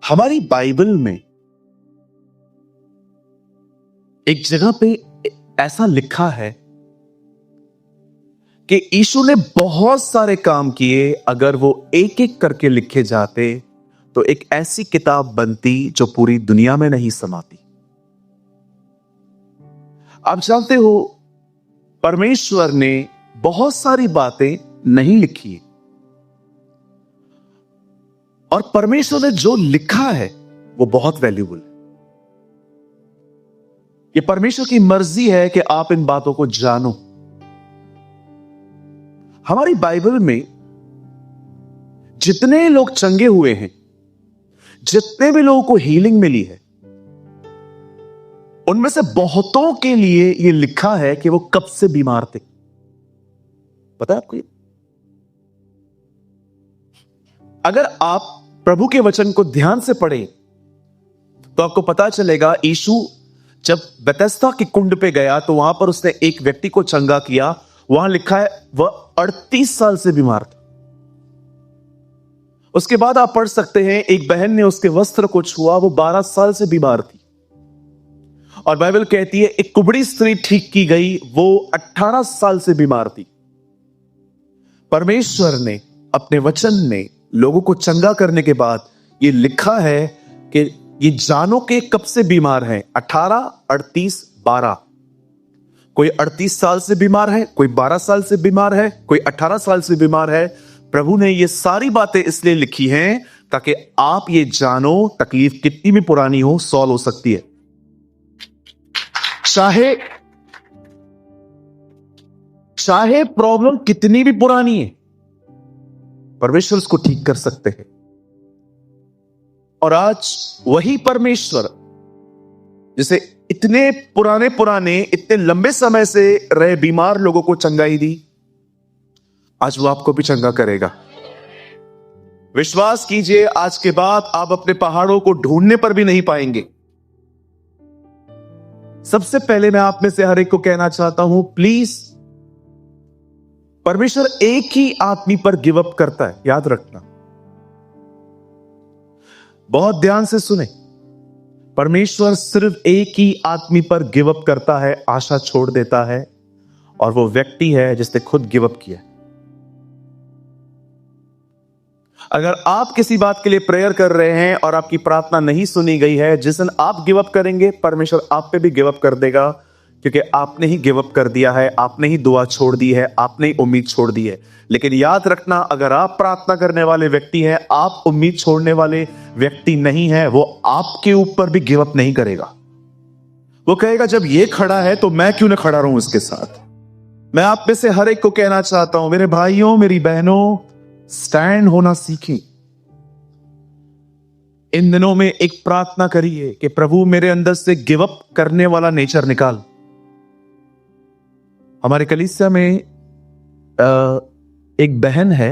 हमारी बाइबल में एक जगह पे ऐसा लिखा है कि यीशु ने बहुत सारे काम किए। अगर वो एक एक करके लिखे जाते तो एक ऐसी किताब बनती जो पूरी दुनिया में नहीं समाती। आप जानते हो, परमेश्वर ने बहुत सारी बातें नहीं लिखी और परमेश्वर ने जो लिखा है वो बहुत वैल्यूबल है। ये परमेश्वर की मर्जी है कि आप इन बातों को जानो। हमारी बाइबल में जितने लोग चंगे हुए हैं, जितने भी लोगों को हीलिंग मिली है, उनमें से बहुतों के लिए यह लिखा है कि वो कब से बीमार थे। पता है आपको ये? अगर आप प्रभु के वचन को ध्यान से पढ़ें तो आपको पता चलेगा, यीशु जब बेथेस्दा के कुंड पे गया तो वहां पर उसने एक व्यक्ति को चंगा किया। वहां लिखा है वह 38 साल से बीमार था। उसके बाद आप पढ़ सकते हैं, एक बहन ने उसके वस्त्र को छुआ, वो 12 साल से बीमार थी। और बाइबल कहती है एक कुबड़ी स्त्री ठीक की गई, वो 18 साल से बीमार थी। परमेश्वर ने अपने वचन में लोगों को चंगा करने के बाद ये लिखा है कि ये जानो के कब से बीमार है। 18, 38, 12। कोई 38 साल से बीमार है, कोई 12 साल से बीमार है, कोई 18 साल से बीमार है। प्रभु ने ये सारी बातें इसलिए लिखी हैं ताकि आप ये जानो, तकलीफ कितनी भी पुरानी हो, सॉल्व हो सकती है। चाहे प्रॉब्लम कितनी भी पुरानी है, परमेश्वर उसको ठीक कर सकते हैं। और आज वही परमेश्वर जिसे इतने पुराने इतने लंबे समय से रहे बीमार लोगों को चंगाई दी, आज वो आपको भी चंगा करेगा। विश्वास कीजिए, आज के बाद आप अपने पहाड़ों को ढूंढने पर भी नहीं पाएंगे। सबसे पहले मैं आप में से हर एक को कहना चाहता हूं, प्लीज, परमेश्वर एक ही आदमी पर गिव अप करता है, याद रखना। बहुत ध्यान से सुने, परमेश्वर सिर्फ एक ही आदमी पर गिव अप करता है, आशा छोड़ देता है, और वो व्यक्ति है जिसने खुद गिव अप किया। अगर आप किसी बात के लिए प्रेयर कर रहे हैं और आपकी प्रार्थना नहीं सुनी गई है, जिस दिन आप गिव अप करेंगे, परमेश्वर आप पे भी गिव अप कर देगा, क्योंकि आपने ही गिव अप कर दिया है, आपने ही दुआ छोड़ दी है, आपने ही उम्मीद छोड़ दी है। लेकिन याद रखना, अगर आप प्रार्थना करने वाले व्यक्ति हैं, आप उम्मीद छोड़ने वाले व्यक्ति नहीं है, वो आपके ऊपर भी गिव अप नहीं करेगा। वो कहेगा जब ये खड़ा है तो मैं क्यों ना खड़ा रहूं उसके साथ। मैं आप में से हर एक को कहना चाहता हूं, मेरे भाइयों, मेरी बहनों, स्टैंड होना सीखें। इन दिनों में एक प्रार्थना करिए कि प्रभु मेरे अंदर से गिव अप करने वाला नेचर निकाल। हमारे कलीसिया में एक बहन है,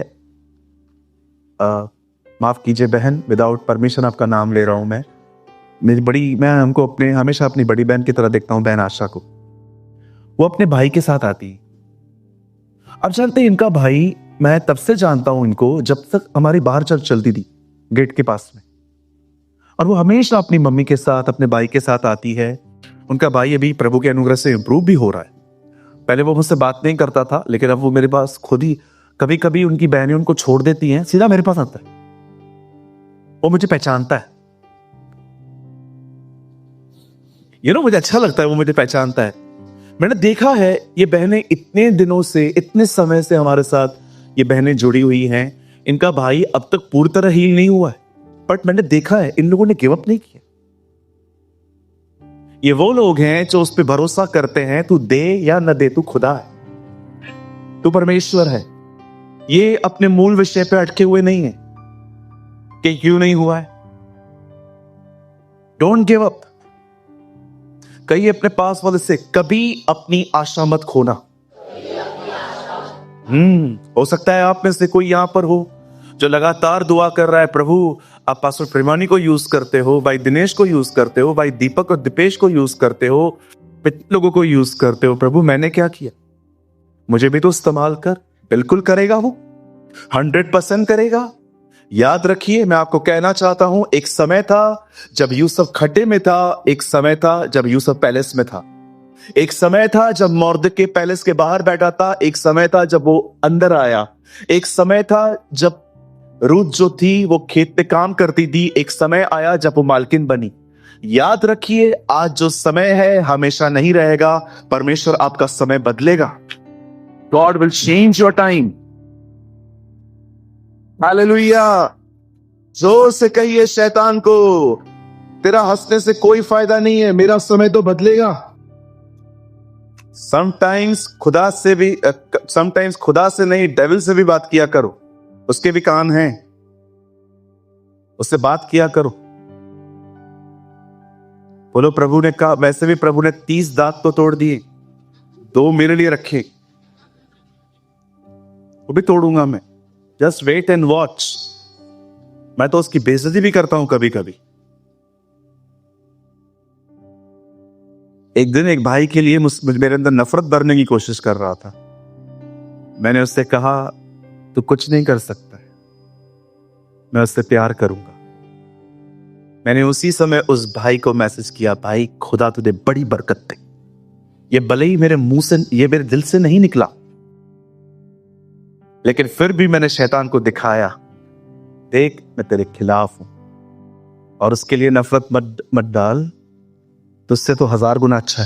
माफ कीजिए बहन, विदाउट परमिशन आपका नाम ले रहा हूं मैं हमको हमेशा अपनी बड़ी बहन की तरह देखता हूं, बहन आशा को। वो अपने भाई के साथ आती। अब जानते हैं, इनका भाई, मैं तब से जानता हूं इनको जब तक हमारी बाहर चर्च चलती थी गेट के पास में, और वो हमेशा अपनी मम्मी के साथ, अपने भाई के साथ आती है। उनका भाई अभी प्रभु के अनुग्रह से इंप्रूव भी हो रहा है। पहले वो मुझसे बात नहीं करता था, लेकिन अब वो मेरे पास खुद ही, कभी कभी उनकी बहनें उनको छोड़ देती हैं, सीधा मेरे पास आता है। वो मुझे पहचानता है, मुझे अच्छा लगता है, वो मुझे पहचानता है। मैंने देखा है ये बहनें इतने दिनों से, इतने समय से हमारे साथ ये बहनें जुड़ी हुई हैं। इनका भाई अब तक पूरी तरह हील नहीं हुआ है, बट मैंने देखा है इन लोगों ने गिव अप नहीं किया। ये वो लोग हैं जो उस पर भरोसा करते हैं, तू दे या न दे, तू खुदा है, तू परमेश्वर है। ये अपने मूल विषय पे अटके हुए नहीं है कि क्यों नहीं हुआ है। Don't give up. कहिए अपने पास वाले से, कभी अपनी आशा मत खोना। हो सकता है आप में से कोई यहां पर हो जो लगातार दुआ कर रहा है, प्रभु आप पास्टर प्रेमानी को यूज करते हो, भाई दिनेश को यूज करते हो, भाई दीपक और दीपेश को यूज करते हो, लोगों को यूज करते हो, प्रभु मैंने क्या किया, मुझे भी तो इस्तेमाल कर। बिल्कुल करेगा, वो 100% करेगा। याद रखिए, मैं आपको कहना चाहता हूं, एक समय था जब यूसुफ खड्डे में था, एक समय था जब यूसुफ पैलेस में था, एक समय था जब मॉर्दके पैलेस के बाहर बैठा था, एक समय था जब वो अंदर आया, एक समय था जब रूथ जो थी वो खेत पे काम करती थी, एक समय आया जब वो मालकिन बनी। याद रखिए, आज जो समय है हमेशा नहीं रहेगा, परमेश्वर आपका समय बदलेगा। God will change your time. Hallelujah. जोर से कहिए शैतान को, तेरा हंसने से कोई फायदा नहीं है, मेरा समय तो बदलेगा। समटाइम्स खुदा से नहीं, डेविल से भी बात किया करो, उसके भी कान हैं, उससे बात किया करो। बोलो, प्रभु ने कहा, वैसे भी प्रभु ने 30 दांत तो तोड़ दिए, 2 मेरे लिए रखे, वो भी तोड़ूंगा मैं। Just wait and watch. मैं तो उसकी बेइज्जती भी करता हूं कभी कभी। एक दिन एक भाई के लिए मेरे अंदर नफरत भरने की कोशिश कर रहा था। मैंने उससे कहा, तू कुछ नहीं कर सकता है, मैं उससे प्यार करूंगा। मैंने उसी समय उस भाई को मैसेज किया, भाई खुदा तुझे बड़ी बरकत दे। ये भले ही मेरे मुंह से, ये मेरे दिल से नहीं निकला, लेकिन फिर भी मैंने शैतान को दिखाया, देख मैं तेरे खिलाफ हूं और उसके लिए नफरत मत डाल, तुझसे तो 1000 गुना अच्छा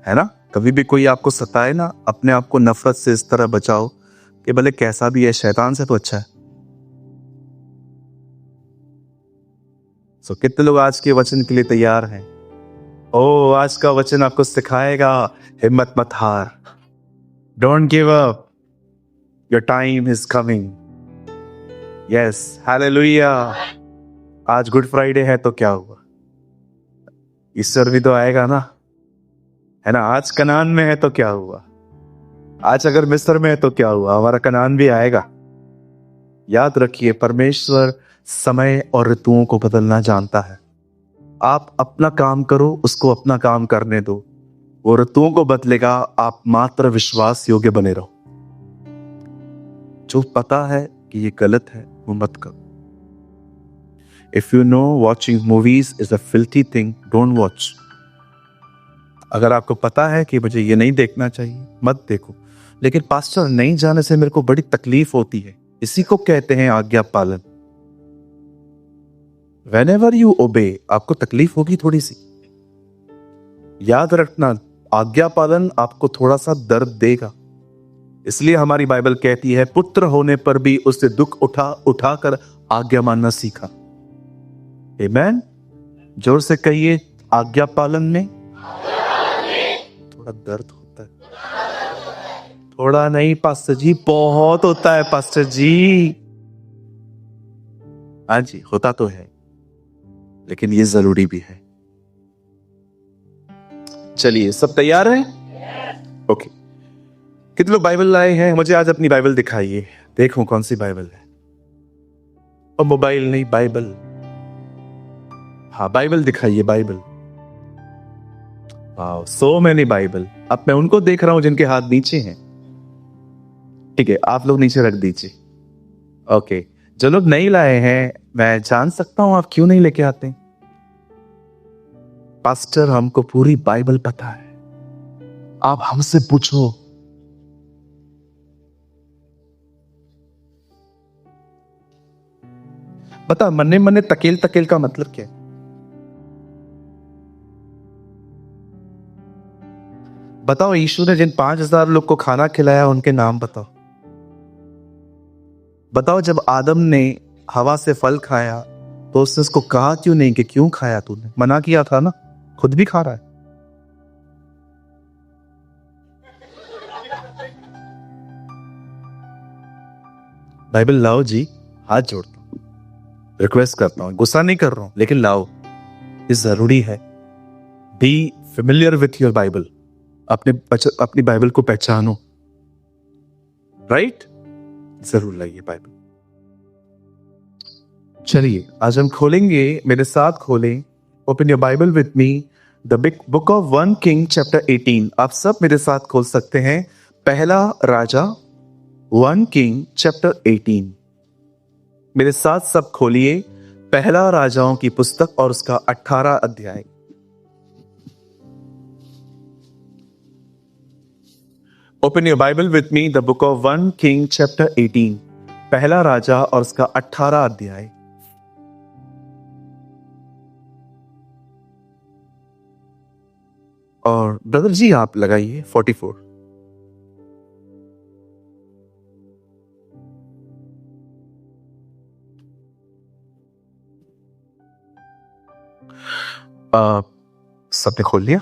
है ना। कभी भी कोई आपको सताए ना, अपने आप को नफरत से इस तरह बचाओ कि भले कैसा भी है, शैतान से तो अच्छा है। सो कितने लोग आज के वचन के लिए तैयार हैं? ओ, आज का वचन आपको सिखाएगा, हिम्मत मत हार, don't give up, your time is coming. Yes, hallelujah. आज गुड फ्राइडे है तो क्या हुआ, ईस्टर भी तो आएगा ना, है ना। आज कनान में है तो क्या हुआ, आज अगर मिस्र में है तो क्या हुआ, हमारा कनान भी आएगा। याद रखिए, परमेश्वर समय और ऋतुओं को बदलना जानता है। आप अपना काम करो, उसको अपना काम करने दो, वो ऋतुओं को बदलेगा। आप मात्र विश्वास योग्य बने रहो। जो पता है कि ये गलत है वो मत करो। If you know watching movies is a filthy thing, don't watch. अगर आपको पता है कि मुझे ये नहीं देखना चाहिए, मत देखो। लेकिन पास्टर, नहीं जाने से मेरे को बड़ी तकलीफ होती है, इसी को कहते हैं आज्ञा पालन। Whenever you obey, आपको तकलीफ होगी थोड़ी सी, याद रखना, आज्ञा पालन आपको थोड़ा सा दर्द देगा। इसलिए हमारी बाइबल कहती है, पुत्र होने पर भी उससे दुख उठाकर आज्ञा मानना सीखा। आमेन। जोर से कहिए, आज्ञा पालन में थोड़ा दर्द होता है। थोड़ा नहीं पास्टर जी, बहुत होता है पास्टर जी। हाँ जी, होता तो है, लेकिन ये जरूरी भी है। चलिए, सब तैयार हैं? ओके। कितने लोग बाइबल लाए हैं? मुझे आज अपनी बाइबल दिखाइए, देखूं कौन सी बाइबल है। और मोबाइल नहीं, बाइबल। हाँ, बाइबल दिखाइए, Bible. Wow, so many Bible. अब मैं उनको देख रहा हूं जिनके हाथ नीचे हैं। ठीक है, आप लोग नीचे रख दीजिए। ओके, जो लोग नहीं लाए हैं, मैं जान सकता हूं आप क्यों नहीं लेके आते? पास्टर, हमको पूरी बाइबल पता है, आप हमसे पूछो। बता, मन्ने मन्ने तकेल तकेल का मतलब क्या है? बताओ, यीशु ने जिन 5000 लोग को खाना खिलाया उनके नाम बताओ। बताओ, जब आदम ने हवा से फल खाया तो उसने उसको कहा क्यों नहीं कि क्यों खाया तूने? मना किया था ना, खुद भी खा रहा है। बाइबल लाओ जी, हाथ जोड़ता हूं, रिक्वेस्ट करता हूं, गुस्सा नहीं कर रहा हूं, लेकिन लाओ, ये जरूरी है। Be familiar with your Bible. अपनी बाइबल को पहचानो, राइट? जरूर लाइए बाइबल। चलिए, आज हम खोलेंगे, मेरे साथ खोलें, open your Bible with me, the big book of 1 king chapter 18। आप सब मेरे साथ खोल सकते हैं, पहला राजा 1 किंग चैप्टर 18। मेरे साथ सब खोलिए पहला राजाओं की पुस्तक और उसका 18 अध्याय। Open your Bible with me, the book of 1 king chapter 18, पहला राजा और उसका 18 अध्याय। और ब्रदर जी आप लगाइए 44। सबने खोल लिया?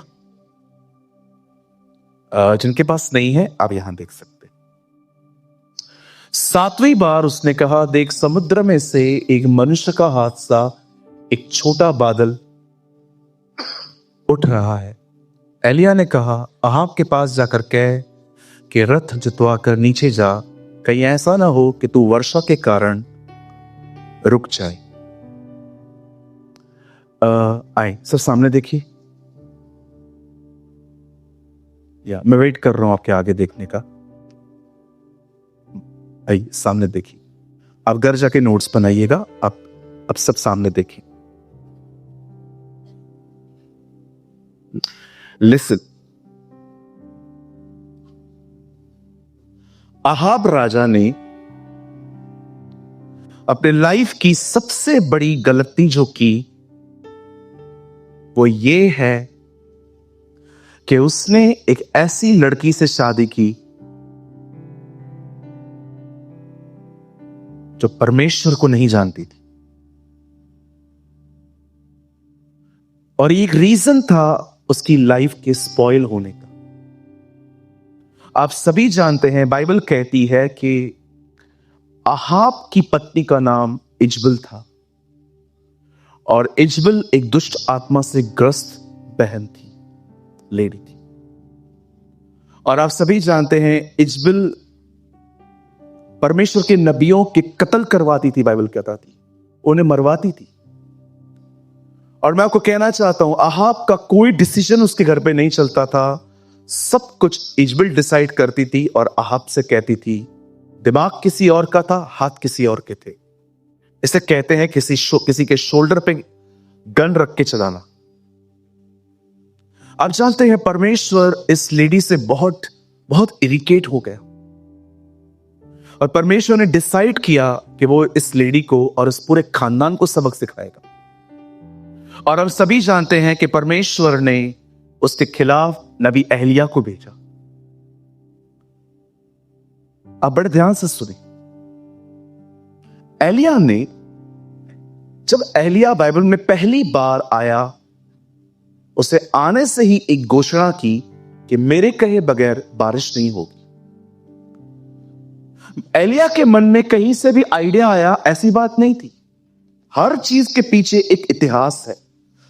जिनके पास नहीं है आप यहां देख सकते। 7वीं बार उसने कहा, देख समुद्र में से एक मनुष्य का हाथ सा एक छोटा बादल उठ रहा है। एलिया ने कहा, अहाब के पास जाकर कह कि रथ जुतवा कर नीचे जा, कहीं ऐसा ना हो कि तू वर्षा के कारण रुक जाए। आए सब सामने देखिए, या मैं वेट कर रहा हूं आपके आगे देखने का। आइए सामने देखिए, आप घर जाके नोट्स बनाइएगा। आप अब सब सामने देखिए। लिसन, अहाब राजा ने अपने लाइफ की सबसे बड़ी गलती जो की वो ये है कि उसने एक ऐसी लड़की से शादी की जो परमेश्वर को नहीं जानती थी। और एक रीजन था उसकी लाइफ के स्पॉइल होने का। आप सभी जानते हैं, बाइबल कहती है कि अहाब की पत्नी का नाम इजबल था और इजबल एक दुष्ट आत्मा से ग्रस्त बहन थी, लेडी थी। और आप सभी जानते हैं इजबल परमेश्वर के नबियों के कत्ल करवाती थी, बाइबल कहता थी उन्हें मरवाती थी। और मैं आपको कहना चाहता हूं, अहाब का कोई डिसीजन उसके घर पे नहीं चलता था, सब कुछ इजबल डिसाइड करती थी और अहाब से कहती थी। दिमाग किसी और का था, हाथ किसी और के थे। इसे कहते हैं किसी के शोल्डर पे गन रख के चलाना। आप जानते हैं परमेश्वर इस लेडी से बहुत बहुत इरिटेट हो गया और परमेश्वर ने डिसाइड किया कि वो इस लेडी को और इस पूरे खानदान को सबक सिखाएगा। और हम सभी जानते हैं कि परमेश्वर ने उसके खिलाफ नबी एलिया को भेजा। आप बड़े ध्यान से सुने। एलिया ने, जब एलिया बाइबल में पहली बार आया, उसे आने से ही एक घोषणा की कि मेरे कहे बगैर बारिश नहीं होगी। एलिया के मन में कहीं से भी आइडिया आया ऐसी बात नहीं थी। हर चीज के पीछे एक इतिहास है,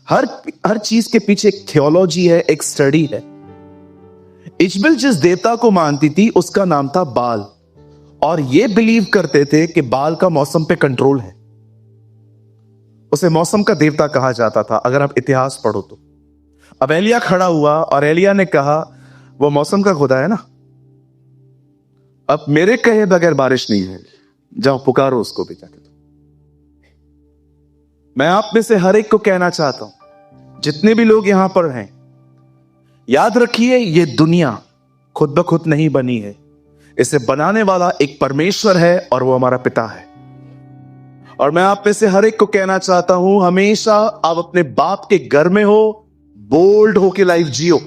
हर चीज के पीछे एक थियोलॉजी है, एक स्टडी है। इजबल जिस देवता को मानती थी उसका नाम था बाल, और ये बिलीव करते थे कि बाल का मौसम पे कंट्रोल है। उसे मौसम का देवता कहा जाता था, अगर आप इतिहास पढ़ो तो। अब एलिया खड़ा हुआ और एलिया ने कहा, वो मौसम का खुदा है ना, अब मेरे कहे बगैर बारिश नहीं है, जाओ पुकारो उसको भी जाके। मैं आप में से हर एक को कहना चाहता हूं, जितने भी लोग यहां पर हैं, याद रखिए ये दुनिया खुद ब खुद नहीं बनी है। इसे बनाने वाला एक परमेश्वर है और वो हमारा पिता है। और मैं आप में से हर एक को कहना चाहता हूं, हमेशा आप अपने बाप के घर में हो, बोल्ड होके लाइफ जियो।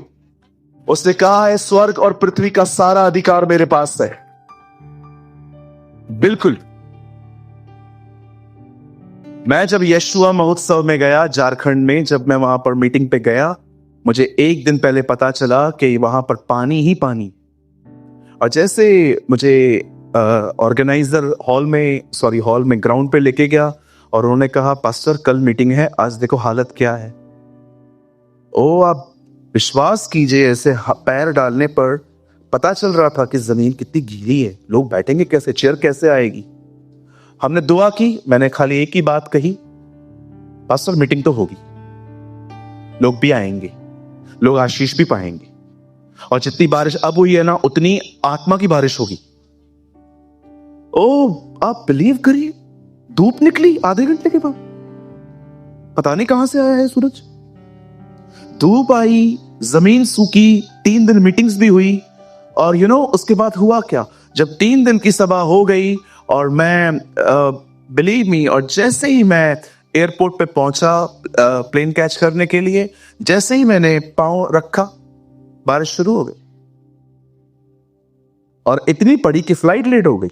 उसने कहा है, स्वर्ग और पृथ्वी का सारा अधिकार मेरे पास है। बिल्कुल। मैं जब यशुआ महोत्सव में गया झारखंड में, जब मैं वहां पर मीटिंग पे गया, मुझे एक दिन पहले पता चला कि वहां पर पानी ही पानी। और जैसे मुझे ऑर्गेनाइजर हॉल में ग्राउंड पे लेके गया और उन्होंने कहा, पास्टर कल मीटिंग है, आज देखो हालत क्या है। ओ आप विश्वास कीजिए, ऐसे पैर डालने पर पता चल रहा था कि जमीन कितनी गीली है, लोग बैठेंगे कैसे, चेयर कैसे आएगी। हमने दुआ की, मैंने खाली एक ही बात कही, पास्टर मीटिंग तो होगी, लोग भी आएंगे, लोग आशीष भी पाएंगे, और जितनी बारिश अब हुई है ना, उतनी आत्मा की बारिश होगी। ओ आप बिलीव करिए, धूप निकली आधे घंटे के बाद, पता नहीं कहां से आया है सूरज। धूप आई, जमीन सूखी, 3 दिन मीटिंग्स भी हुई, और उसके बाद हुआ क्या, जब 3 दिन की सभा हो गई और मैं बिलीव मी, और जैसे ही मैं एयरपोर्ट पे पहुंचा प्लेन कैच करने के लिए, जैसे ही मैंने पांव रखा बारिश शुरू हो गई, और इतनी पड़ी कि फ्लाइट लेट हो गई।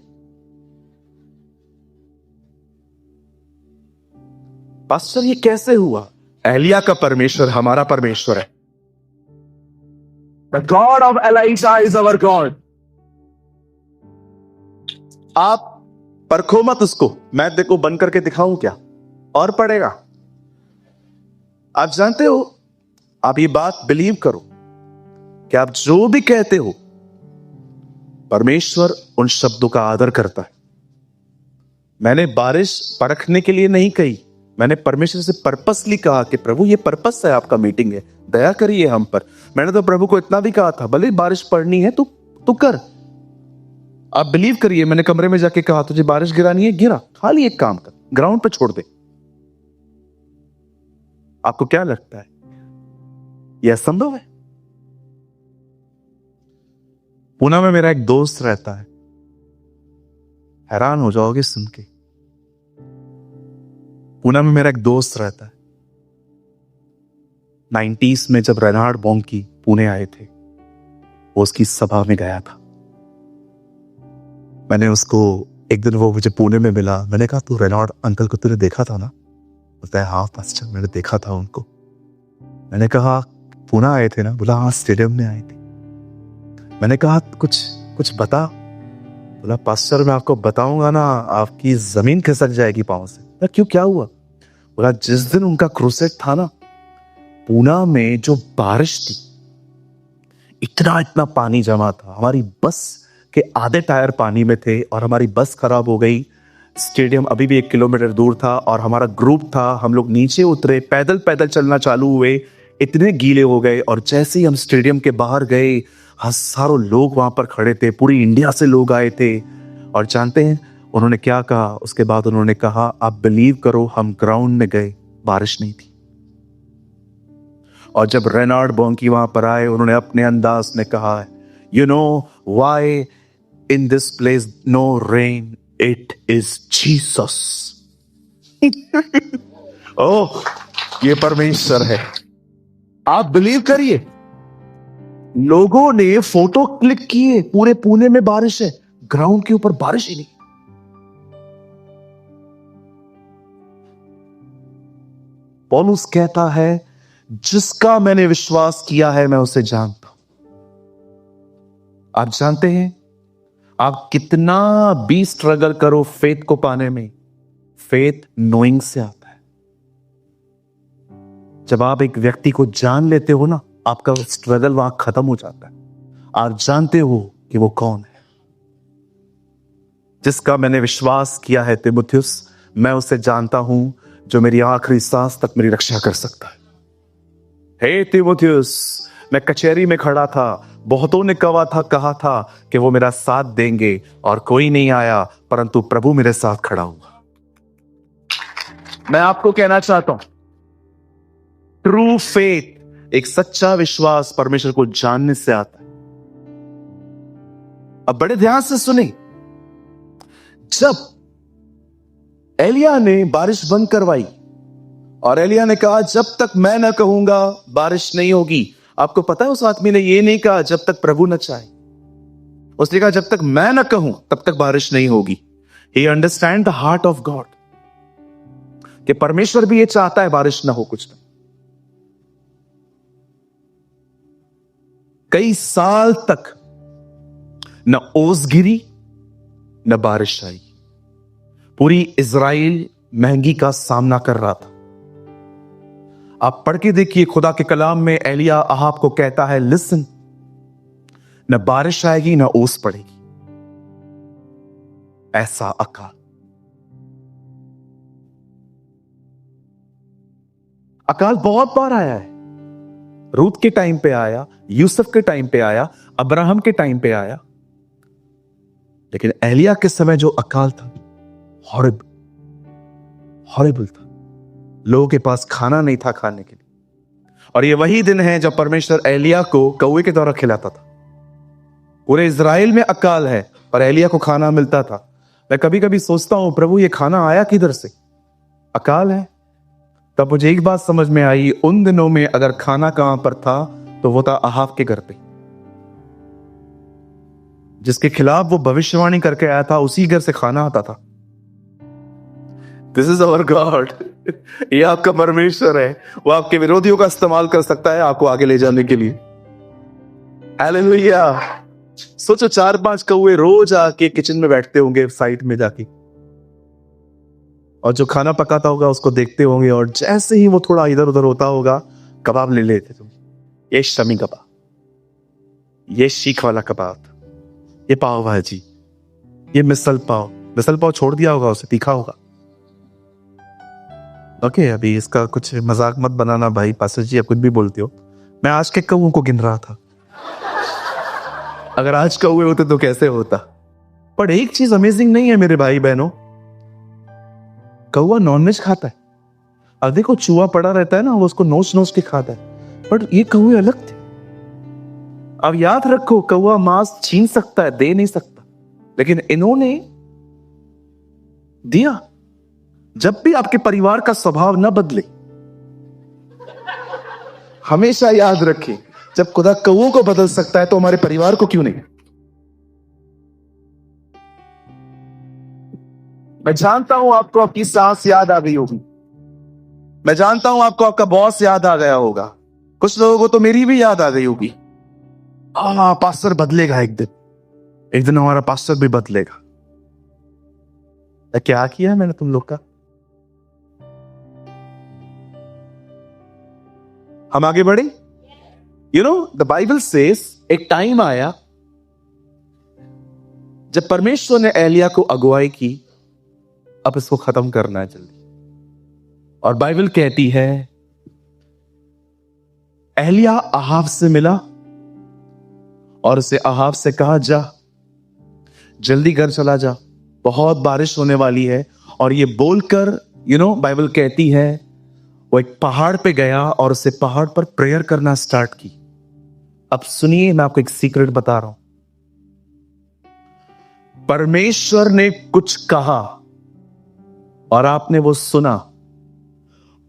पास्टर ये कैसे हुआ? एलिया का परमेश्वर हमारा परमेश्वर है। The God of Elijah is our God. आप परखो मत उसको, मैं देखो बन करके दिखाऊं क्या और पड़ेगा। आप जानते हो, आप ये बात बिलीव करो कि आप जो भी कहते हो, परमेश्वर उन शब्दों का आदर करता है। मैंने बारिश परखने के लिए नहीं कही, मैंने परमेश्वर से पर्पसली कहा कि प्रभु ये पर्पस है, आपका मीटिंग है, दया करिए हम पर। मैंने तो प्रभु को इतना भी कहा था, भले बारिश पड़नी है तो कर। आप बिलीव करिए, मैंने कमरे में जाके कहा तुझे बारिश गिरानी है, गिरा, खाली एक काम कर, ग्राउंड पे छोड़ दे। आपको क्या लगता है यह संभव है? पुणे में मेरा एक दोस्त रहता है, हैरान हो जाओगे सुन के। पुणे में मेरा एक दोस्त रहता है। 90s में जब रेनार्ड बॉन्की पुणे आए थे, वो उसकी सभा में गया था। मैंने उसको एक दिन, वो मुझे पुणे में मिला, मैंने कहा तू रेनार्ड अंकल को तूने देखा था ना? बोलता है हाँ पास्टर मैंने देखा था उनको। मैंने कहा पुणे आए थे ना? बोला हाँ स्टेडियम में आए थे। मैंने कहा कुछ बता। बोला पास्टर मैं आपको बताऊंगा ना आपकी जमीन खिसक जाएगी पांव से। क्यों, क्या हुआ? बोला जिस दिन उनका क्रूसेड था ना, पुणे में जो बारिश थी, इतना पानी जमा था, हमारी बस के आधे टायर पानी में थे और हमारी बस खराब हो गई। स्टेडियम अभी भी 1 किलोमीटर दूर था और हमारा ग्रुप था, हम लोग नीचे उतरे, पैदल पैदल चलना चालू हुए, इतने गीले हो गए, और जैसे ही हम स्टेडियम के बाहर गए, हजारों लोग वहां पर खड़े थे, पूरी इंडिया से लोग आए थे। और जानते हैं उन्होंने क्या कहा? उसके बाद उन्होंने कहा आप बिलीव करो, हम ग्राउंड में गए, बारिश नहीं थी। और जब रेनार्ड बॉन्की वहां पर आए, उन्होंने अपने अंदाज में कहा, you know why in this place no rain, it is Jesus. Oh ये परमेश्वर है। आप बिलीव करिए, लोगों ने फोटो क्लिक किए, पूरे पुणे में बारिश है, ग्राउंड के ऊपर बारिश ही नहीं। पौलुस कहता है जिसका मैंने विश्वास किया है मैं उसे जानता हूं। आप जानते हैं, आप कितना भी स्ट्रगल करो फेथ को पाने में, फेथ नोइंग से आता है। जब आप एक व्यक्ति को जान लेते हो ना, आपका स्ट्रगल वहां खत्म हो जाता है। आप जानते हो कि वो कौन है। जिसका मैंने विश्वास किया है तीमुथियुस, मैं उसे जानता हूं जो मेरी आखिरी सांस तक मेरी रक्षा कर सकता है। हे तीमुथियुस, मैं कचहरी में खड़ा था, बहुतों ने कहा था कि वो मेरा साथ देंगे और कोई नहीं आया, परंतु प्रभु मेरे साथ खड़ा हुआ। मैं आपको कहना चाहता हूं, ट्रू फेथ, एक सच्चा विश्वास परमेश्वर को जानने से आता है। अब बड़े ध्यान से सुने, जब एलिया ने बारिश बंद करवाई और एलिया ने कहा जब तक मैं ना कहूंगा बारिश नहीं होगी। आपको पता है उस आदमी ने ये नहीं कहा जब तक प्रभु न चाहे, उसने कहा जब तक मैं ना कहूं तब तक बारिश नहीं होगी। ही understand the heart of God, कि परमेश्वर भी ये चाहता है बारिश ना हो कुछ नहीं। कई साल तक न ओस गिरी न बारिश आई, पूरी इजराइल महंगी का सामना कर रहा था। आप पढ़ के देखिए, खुदा के कलाम में एलिया अहाब को कहता है लिसन, न बारिश आएगी न ओस पड़ेगी, ऐसा अकाल। अकाल बहुत बार आया है, रूत के टाइम पे आया, यूसुफ के टाइम पे आया, अब्राहम के टाइम पे आया, लेकिन एलिया के समय जो अकाल था, हॉरिबल, हॉरिबल था। लोगों के पास खाना नहीं था खाने के लिए। और ये वही दिन है जब परमेश्वर एलिया को कौवे के द्वारा खिलाता था। पूरे इज़राइल में अकाल है और एलिया को खाना मिलता था। मैं कभी कभी सोचता हूं, प्रभु ये खाना आया किधर से? अकाल है। तब मुझे एक बात समझ में आई, उन दिनों में अगर खाना कहां पर था तो वो था अहाब के घर पे। जिसके खिलाफ वो भविष्यवाणी करके आया था, उसी घर से खाना आता था। This is our God. ये आपका परमेश्वर है। वो आपके विरोधियों का इस्तेमाल कर सकता है आपको आगे ले जाने के लिए। हालेलुया। सोचो 4-5 कौवे रोज आके किचन में बैठते होंगे साइड में जाके, और जो खाना पकाता होगा उसको देखते होंगे, और जैसे ही वो थोड़ा इधर उधर होता होगा, कबाब ले लेते तुम। ये शमी कबाब, ये शीख वाला कबाब, ये पाव भाजी, ये मिसल पाव। मिसल पाव छोड़ दिया होगा, उसे तीखा होगा। ओके, अभी इसका कुछ मजाक मत बनाना भाई, पास्टर जी आप कुछ भी बोलते हो। मैं आज के कौवों को गिन रहा था। अगर आज कौवे होते तो कैसे होता। पर एक चीज अमेजिंग नहीं है मेरे भाई बहनों, कौवा नॉनवेज खाता है। अब देखो चूहा पड़ा रहता है ना, वो उसको नोच नोच के खाता है, बट ये कौवे अलग थे। अब याद रखो, कौवा मांस छीन सकता है, दे नहीं सकता, लेकिन इन्होंने दिया। जब भी आपके परिवार का स्वभाव न बदले, हमेशा याद रखें, जब खुदा कौवों को बदल सकता है तो हमारे परिवार को क्यों नहीं। मैं जानता हूं आपको आपकी सास याद आ गई होगी। मैं जानता हूं आपको आपका बॉस याद आ गया होगा। कुछ लोगों को तो मेरी भी याद आ गई होगी। हाँ, पास्टर बदलेगा एक दिन, एक दिन हमारा पास्टर भी बदलेगा। क्या किया है मैंने तुम लोग का? हम आगे बढ़े। You know the Bible says, एक टाइम आया जब परमेश्वर ने एलिया को अगुवाई की, अब इसको खत्म करना है जल्दी। और बाइबल कहती है एलिया अहाब से मिला और उसे अहाब से कहा, जा जल्दी घर चला जा, बहुत बारिश होने वाली है। और ये बोलकर बाइबल कहती है वो एक पहाड़ पे गया और उसे पहाड़ पर प्रेयर करना स्टार्ट की। अब सुनिए, मैं आपको एक सीक्रेट बता रहा हूं। परमेश्वर ने कुछ कहा और आपने वो सुना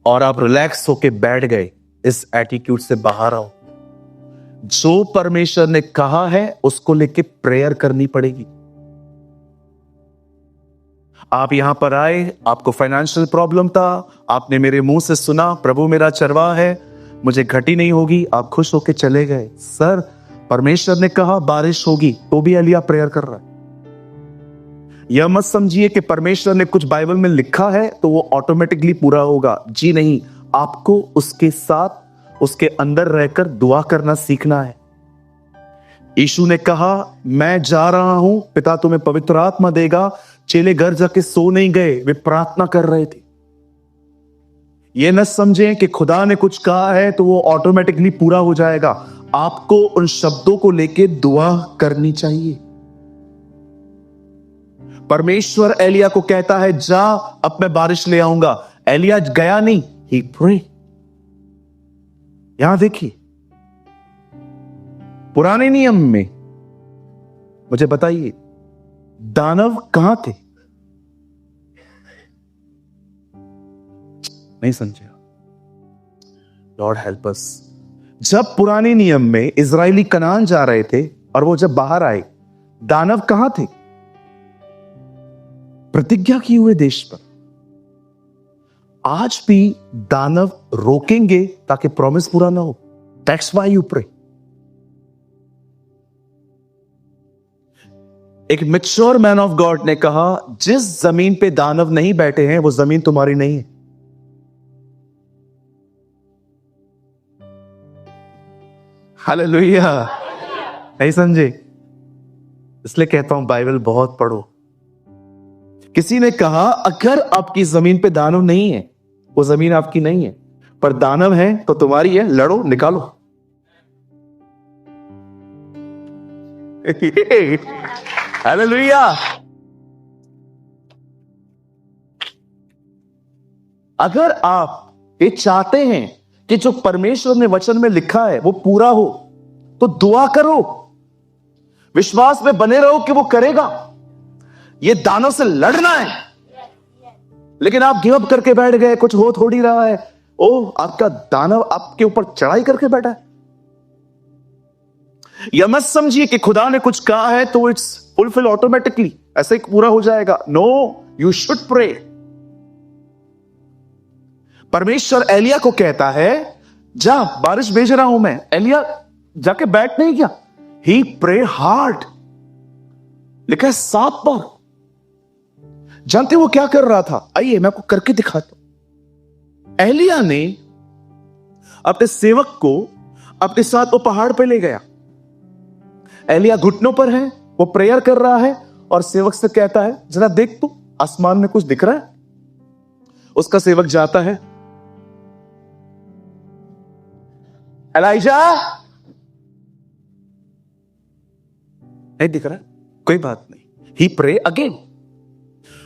और आप रिलैक्स होके बैठ गए, इस एटीट्यूड से बाहर आओ। जो परमेश्वर ने कहा है उसको लेके प्रेयर करनी पड़ेगी। आप यहां पर आए, आपको फाइनेंशियल प्रॉब्लम था, आपने मेरे मुंह से सुना प्रभु मेरा चरवाहा है, मुझे घटी नहीं होगी, आप खुश होके चले गए। सर, परमेश्वर ने कहा बारिश होगी, तो भी एलिया प्रेयर कर रहा है। यह मत समझिए कि परमेश्वर ने कुछ बाइबल में लिखा है तो वो ऑटोमेटिकली पूरा होगा। जी नहीं, आपको उसके साथ, उसके अंदर रहकर दुआ करना सीखना है। यीशु ने कहा, मैं जा रहा हूं, पिता तुम्हें पवित्र आत्मा देगा। चेले घर जाके सो नहीं गए, वे प्रार्थना कर रहे थे। ये न समझें कि खुदा ने कुछ कहा है तो वो ऑटोमेटिकली पूरा हो जाएगा। आपको उन शब्दों को लेके दुआ करनी चाहिए। परमेश्वर एलिया को कहता है, जा अब मैं बारिश ले आऊंगा। एलिया गया नहीं, ही प्रे। यहां देखिए, पुराने नियम में मुझे बताइए दानव कहां थे? नहीं समझे? Lord help us. जब पुराने नियम में इजरायली कनान जा रहे थे और वो जब बाहर आए, दानव कहां थे? प्रतिज्ञा किए हुए देश पर। आज भी दानव रोकेंगे ताकि प्रॉमिस पूरा ना हो। That's why you pray. एक मैच्योर मैन ऑफ गॉड ने कहा, जिस जमीन पे दानव नहीं बैठे हैं वो जमीन तुम्हारी नहीं है। हालेलुया। नहीं समझे? इसलिए कहता हूं बाइबल बहुत पढ़ो। किसी ने कहा, अगर आपकी जमीन पे दानव नहीं है, वो जमीन आपकी नहीं है, पर दानव है तो तुम्हारी है, लड़ो, निकालो। हालेलुया। अगर आप ये चाहते हैं कि जो परमेश्वर ने वचन में लिखा है वो पूरा हो, तो दुआ करो, विश्वास में बने रहो कि वो करेगा। ये दानों से लड़ना है, लेकिन आप गिव अप करके बैठ गए, कुछ हो थोड़ी रहा है। ओ, आपका दानव आपके ऊपर चढ़ाई करके बैठा है। या मत समझिए कि खुदा ने कुछ कहा है तो इट्स फुलफिल ऑटोमेटिकली, ऐसे ही पूरा हो जाएगा। No, you should pray. परमेश्वर एलिया को कहता है, जा, बारिश भेज रहा हूं मैं। एलिया जाके बैठ नहीं गया, ही प्रे हार्ड। लिखा है 7 बार। जानते वो क्या कर रहा था? आइए मैं आपको करके दिखाता हूं। एलिया ने अपने सेवक को अपने साथ वो पहाड़ पे ले गया। एलिया घुटनों पर है, वो प्रेयर कर रहा है और सेवक से कहता है, जरा देख तू, आसमान में कुछ दिख रहा है? उसका सेवक जाता है, एलाइजा, नहीं दिख रहा, कोई बात नहीं। ही प्रे अगेन,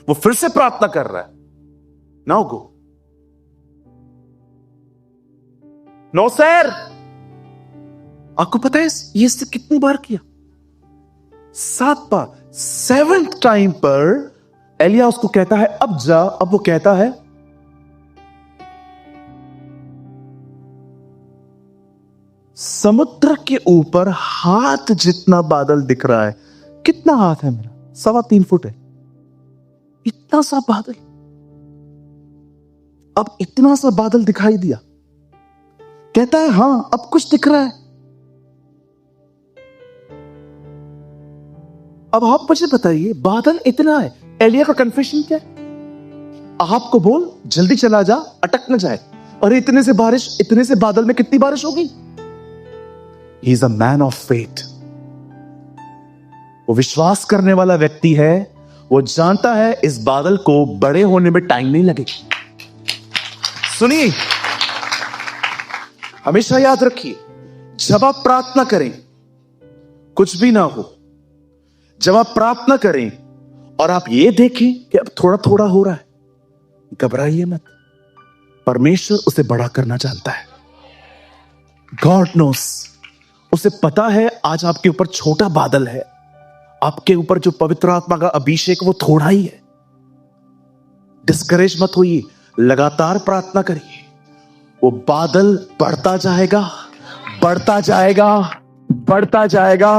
वो फिर से प्रार्थना कर रहा है, नाउ गो। No sir. आपको पता है ये इससे कितनी बार किया? 7 बार। 7th टाइम पर एलिया उसको कहता है, अब जा। अब वो कहता है, समुद्र के ऊपर हाथ जितना बादल दिख रहा है। कितना हाथ है मेरा? 3.25 फुट है। इतना सा बादल, अब इतना सा बादल दिखाई दिया। कहता है, हां अब कुछ दिख रहा है। अब आप मुझे बताइए, बादल इतना है, एलिया का कन्फेशन क्या है? आपको बोल जल्दी चला जा, अटक न जाए। अरे इतने से बारिश, इतने से बादल में कितनी बारिश होगी? He is a man of faith. वो विश्वास करने वाला व्यक्ति है। वो जानता है इस बादल को बड़े होने में टाइम नहीं लगेगा। सुनिए, हमेशा याद रखिए, जब आप प्रार्थना करें, कुछ भी ना हो, जब आप प्रार्थना करें और आप ये देखें कि अब थोड़ा थोड़ा हो रहा है, घबराइए मत। परमेश्वर उसे बड़ा करना जानता है। God knows. उसे पता है आज आपके ऊपर छोटा बादल है, आपके ऊपर जो पवित्र आत्मा का अभिषेक वो थोड़ा ही है। डिस्करेज मत होइए, लगातार प्रार्थना करिए। वो बादल बढ़ता जाएगा, बढ़ता जाएगा, बढ़ता जाएगा,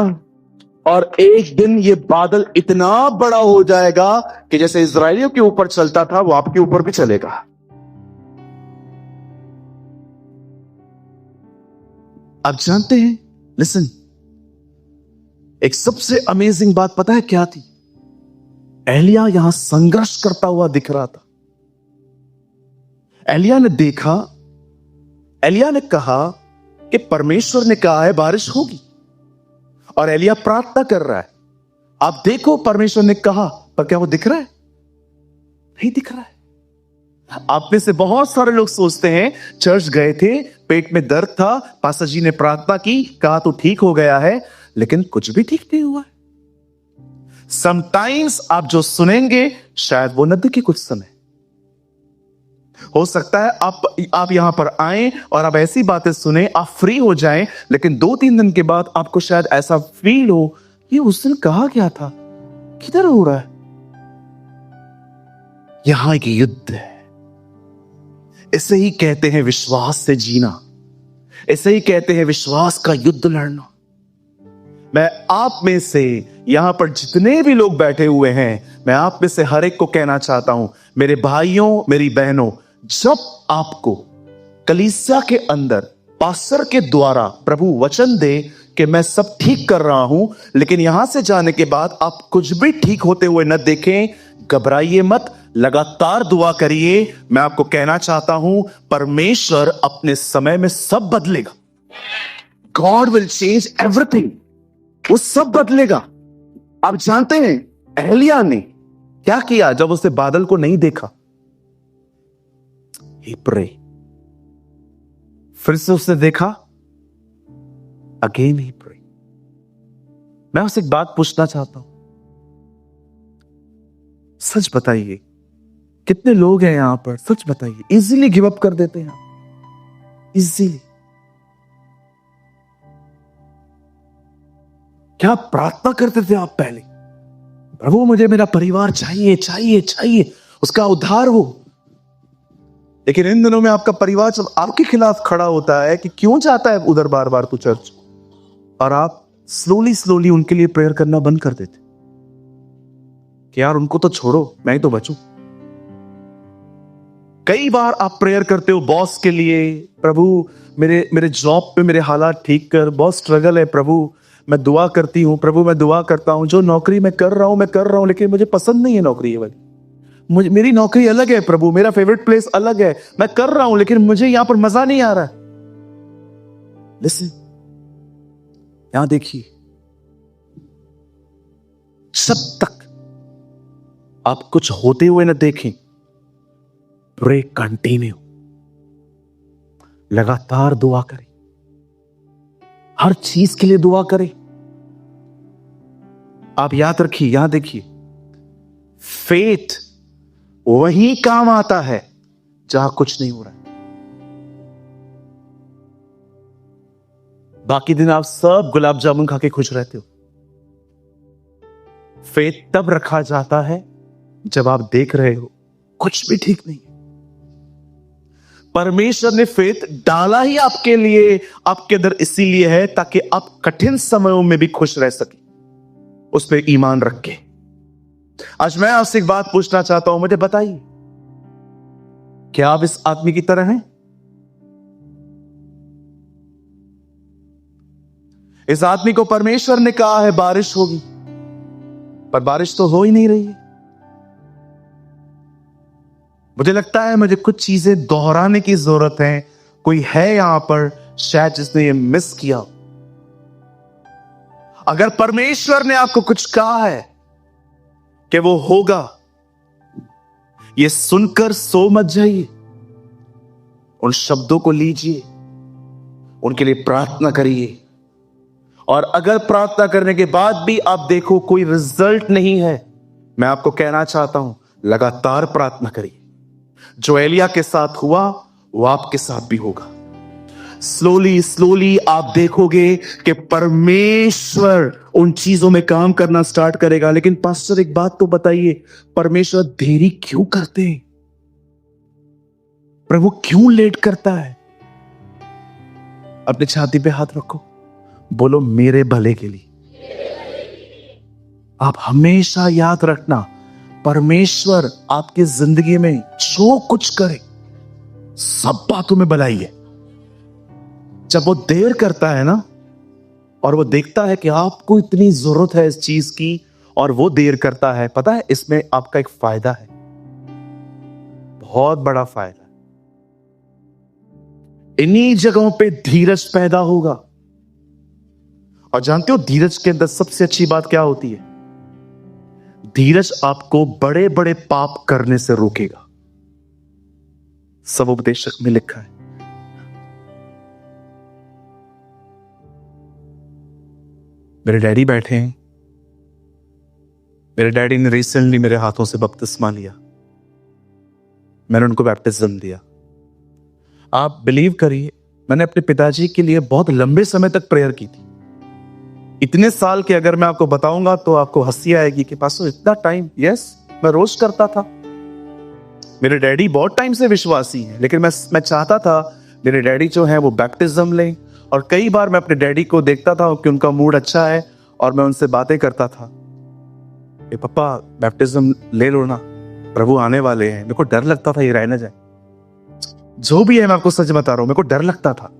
और एक दिन ये बादल इतना बड़ा हो जाएगा कि जैसे इजरायलियों के ऊपर चलता था, वो आपके ऊपर भी चलेगा। आप जानते हैं, लिसन, एक सबसे अमेजिंग बात पता है क्या थी? एलिया यहां संघर्ष करता हुआ दिख रहा था। एलिया ने देखा, एलिया ने कहा कि परमेश्वर ने कहा है बारिश होगी, और एलिया प्रार्थना कर रहा है। आप देखो, परमेश्वर ने कहा, पर क्या वो दिख रहा है? नहीं दिख रहा है। आप में से बहुत सारे लोग सोचते हैं, चर्च गए थे, पेट में दर्द था, पास्टर जी ने प्रार्थना की, कहा तो ठीक हो गया है, लेकिन कुछ भी ठीक नहीं हुआ है। समटाइम्स आप जो सुनेंगे शायद वो न दिखे कुछ समय। हो सकता है आप यहां पर आए और आप ऐसी बातें सुने, आप फ्री हो जाएं, लेकिन 2-3 दिन के बाद आपको शायद ऐसा फील हो, ये उस दिन कहा गया था, किधर हो रहा है? यहां एक युद्ध है। इसे ही कहते हैं विश्वास से जीना, इसे ही कहते हैं विश्वास का युद्ध लड़ना। मैं आप में से, यहां पर जितने भी लोग बैठे हुए हैं, मैं आप में से हर एक को कहना चाहता हूं, मेरे भाइयों, मेरी बहनों, जब आपको कलीसिया के अंदर पास्टर के द्वारा प्रभु वचन दे कि मैं सब ठीक कर रहा हूं, लेकिन यहां से जाने के बाद आप कुछ भी ठीक होते हुए न देखें, घबराइए मत, लगातार दुआ करिए। मैं आपको कहना चाहता हूं, परमेश्वर अपने समय में सब बदलेगा। God will change everything. वो सब बदलेगा। आप जानते हैं एलिया ने क्या किया जब उसे बादल को नहीं देखा? He pray। फिर से उसने देखा, अगेन ही प्रे। मैं उससे एक बात पूछना चाहता हूं, सच बताइए, कितने लोग हैं यहां पर, सच बताइए, इजीली गिव अप कर देते हैं, इजीली। क्या प्रार्थना करते थे आप पहले? प्रभु मुझे मेरा परिवार चाहिए चाहिए चाहिए, उसका उद्धार हो। लेकिन इन दिनों में आपका परिवार सब आपके खिलाफ खड़ा होता है कि क्यों जाता है उधर बार बार तू चर्च, और आप स्लोली स्लोली उनके लिए प्रेयर करना बंद कर देते कि यार उनको तो छोड़ो, मैं ही तो बचूं। कई बार आप प्रेयर करते हो बॉस के लिए, प्रभु मेरे जॉब पे मेरे हालात ठीक कर, बहुत स्ट्रगल है प्रभु, मैं दुआ करती हूँ प्रभु, मैं दुआ करता हूं, जो नौकरी मैं कर रहा हूं लेकिन मुझे पसंद नहीं है नौकरी ये वाली, मुझे मेरी नौकरी अलग है प्रभु, मेरा फेवरेट प्लेस अलग है, मैं कर रहा हूं लेकिन मुझे यहां पर मजा नहीं आ रहा है। लिसन, यहां देखिए, जब तक आप कुछ होते हुए ना देखें, प्रे कंटिन्यू, लगातार दुआ करें, हर चीज के लिए दुआ करें। आप याद रखिए, यहां देखिए, फेथ वही काम आता है जहां कुछ नहीं हो रहा है। बाकी दिन आप सब गुलाब जामुन खा के खुश रहते हो। फेथ तब रखा जाता है जब आप देख रहे हो कुछ भी ठीक नहीं है। परमेश्वर ने फेथ डाला ही आपके लिए, आपके अंदर इसीलिए है ताकि आप कठिन समयों में भी खुश रह सके, उस पर ईमान रख के। आज मैं आपसे एक बात पूछना चाहता हूं, मुझे बताइए, क्या आप इस आदमी की तरह हैं? इस आदमी को परमेश्वर ने कहा है बारिश होगी, पर बारिश तो हो ही नहीं रही है। मुझे लगता है मुझे कुछ चीजें दोहराने की जरूरत है। कोई है यहां पर शायद जिसने ये मिस किया। अगर परमेश्वर ने आपको कुछ कहा है कि वो होगा, ये सुनकर सो मत जाइए, उन शब्दों को लीजिए, उनके लिए प्रार्थना करिए, और अगर प्रार्थना करने के बाद भी आप देखो कोई रिजल्ट नहीं है, मैं आपको कहना चाहता हूं लगातार प्रार्थना करिए। जो एलिया के साथ हुआ वो आपके साथ भी होगा। स्लोली स्लोली आप देखोगे कि परमेश्वर उन चीजों में काम करना स्टार्ट करेगा। लेकिन पास्टर एक बात तो बताइए, परमेश्वर देरी क्यों करते हैं? प्रभु क्यों लेट करता है? अपने छाती पे हाथ रखो, बोलो मेरे भले के लिए। आप हमेशा याद रखना, परमेश्वर आपकी जिंदगी में जो कुछ करे सब बातों में भलाई है। जब वो देर करता है ना, और वो देखता है कि आपको इतनी जरूरत है इस चीज की, और वो देर करता है, पता है इसमें आपका एक फायदा है, बहुत बड़ा फायदा। इन्हीं जगहों पे धीरज पैदा होगा। और जानते हो धीरज के अंदर सबसे अच्छी बात क्या होती है? धीरज आपको बड़े बड़े पाप करने से रोकेगा। सब उपदेशक में लिखा है। मेरे डैडी बैठे हैं, मेरे डैडी ने रिसेंटली मेरे हाथों से बपतिस्मा लिया, मैंने उनको बैप्टिज्म दिया। आप बिलीव करिए, मैंने अपने पिताजी के लिए बहुत लंबे समय तक प्रेयर की थी। इतने साल के अगर मैं आपको बताऊंगा तो आपको हंसी आएगी कि पास्टर इतना टाइम। यस, मैं रोज करता था। मेरे डैडी बहुत टाइम से विश्वासी हैं, लेकिन मैं चाहता था मेरे डैडी जो है वो बैप्टिज्म लें। और कई बार मैं अपने डैडी को देखता था कि उनका मूड अच्छा है, और मैं उनसे बातें करता था, ए पापा बैप्टिज्म ले लो ना, प्रभु आने वाले हैं। मेरे को डर लगता था ये रह ना जाए। जो भी है, मैं आपको सच बता रहा हूं, मेरे को डर लगता था।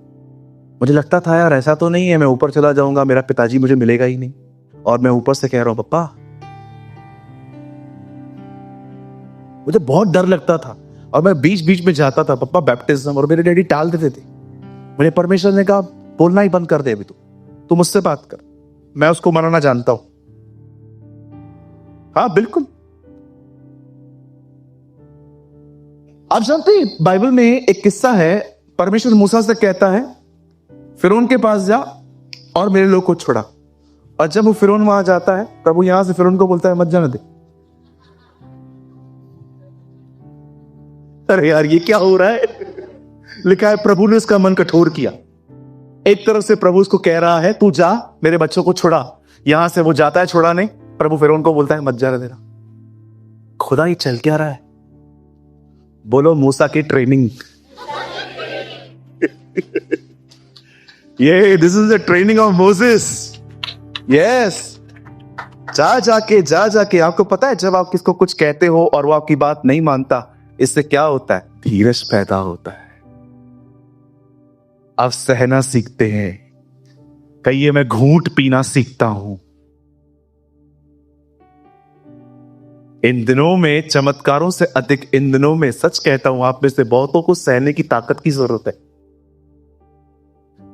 मुझे लगता था यार ऐसा तो नहीं है मैं ऊपर चला जाऊंगा, मेरा पिताजी मुझे मिलेगा ही नहीं, और मैं ऊपर से कह रहा हूं पप्पा। मुझे बहुत डर लगता था, और मैं बीच बीच में जाता था पप्पा बैप्टिज्म, और मेरे डैडी टाल देते थे। मुझे परमेश्वर ने कहा बोलना ही बंद कर दे, अभी तू मुझसे बात कर, मैं उसको मनाना जानता हूं। हाँ बिल्कुल। आप जानते हैं बाइबल में एक किस्सा है, परमेश्वर मूसा से कहता है फिरौन के पास जा और मेरे लोग को छुड़ा। और जब वो फिरौन वहां जाता है, प्रभु यहां से फिरौन को बोलता है मत जाने दे। अरे यार ये क्या हो रहा है? लिखा है प्रभु ने उसका मन कठोर किया। एक तरफ से प्रभु उसको कह रहा है तू जा, मेरे बच्चों को छुड़ा। यहां से वो जाता है छुड़ाने, प्रभु फिर उनको बोलता है मत जा रहा। खुदा ये चल क्या रहा है? बोलो मूसा की ट्रेनिंग। ये this is the training of Moses. Yes, जा जाके आपको पता है जब आप किसको कुछ कहते हो और वो आपकी बात नहीं मानता, इससे क्या होता है? धीरज पैदा होता है। आप सहना सीखते हैं। कहिए मैं घूंट पीना सीखता हूं। इन दिनों में चमत्कारों से अधिक, इन दिनों में सच कहता हूं, आप में से बहुतों को सहने की ताकत की जरूरत है।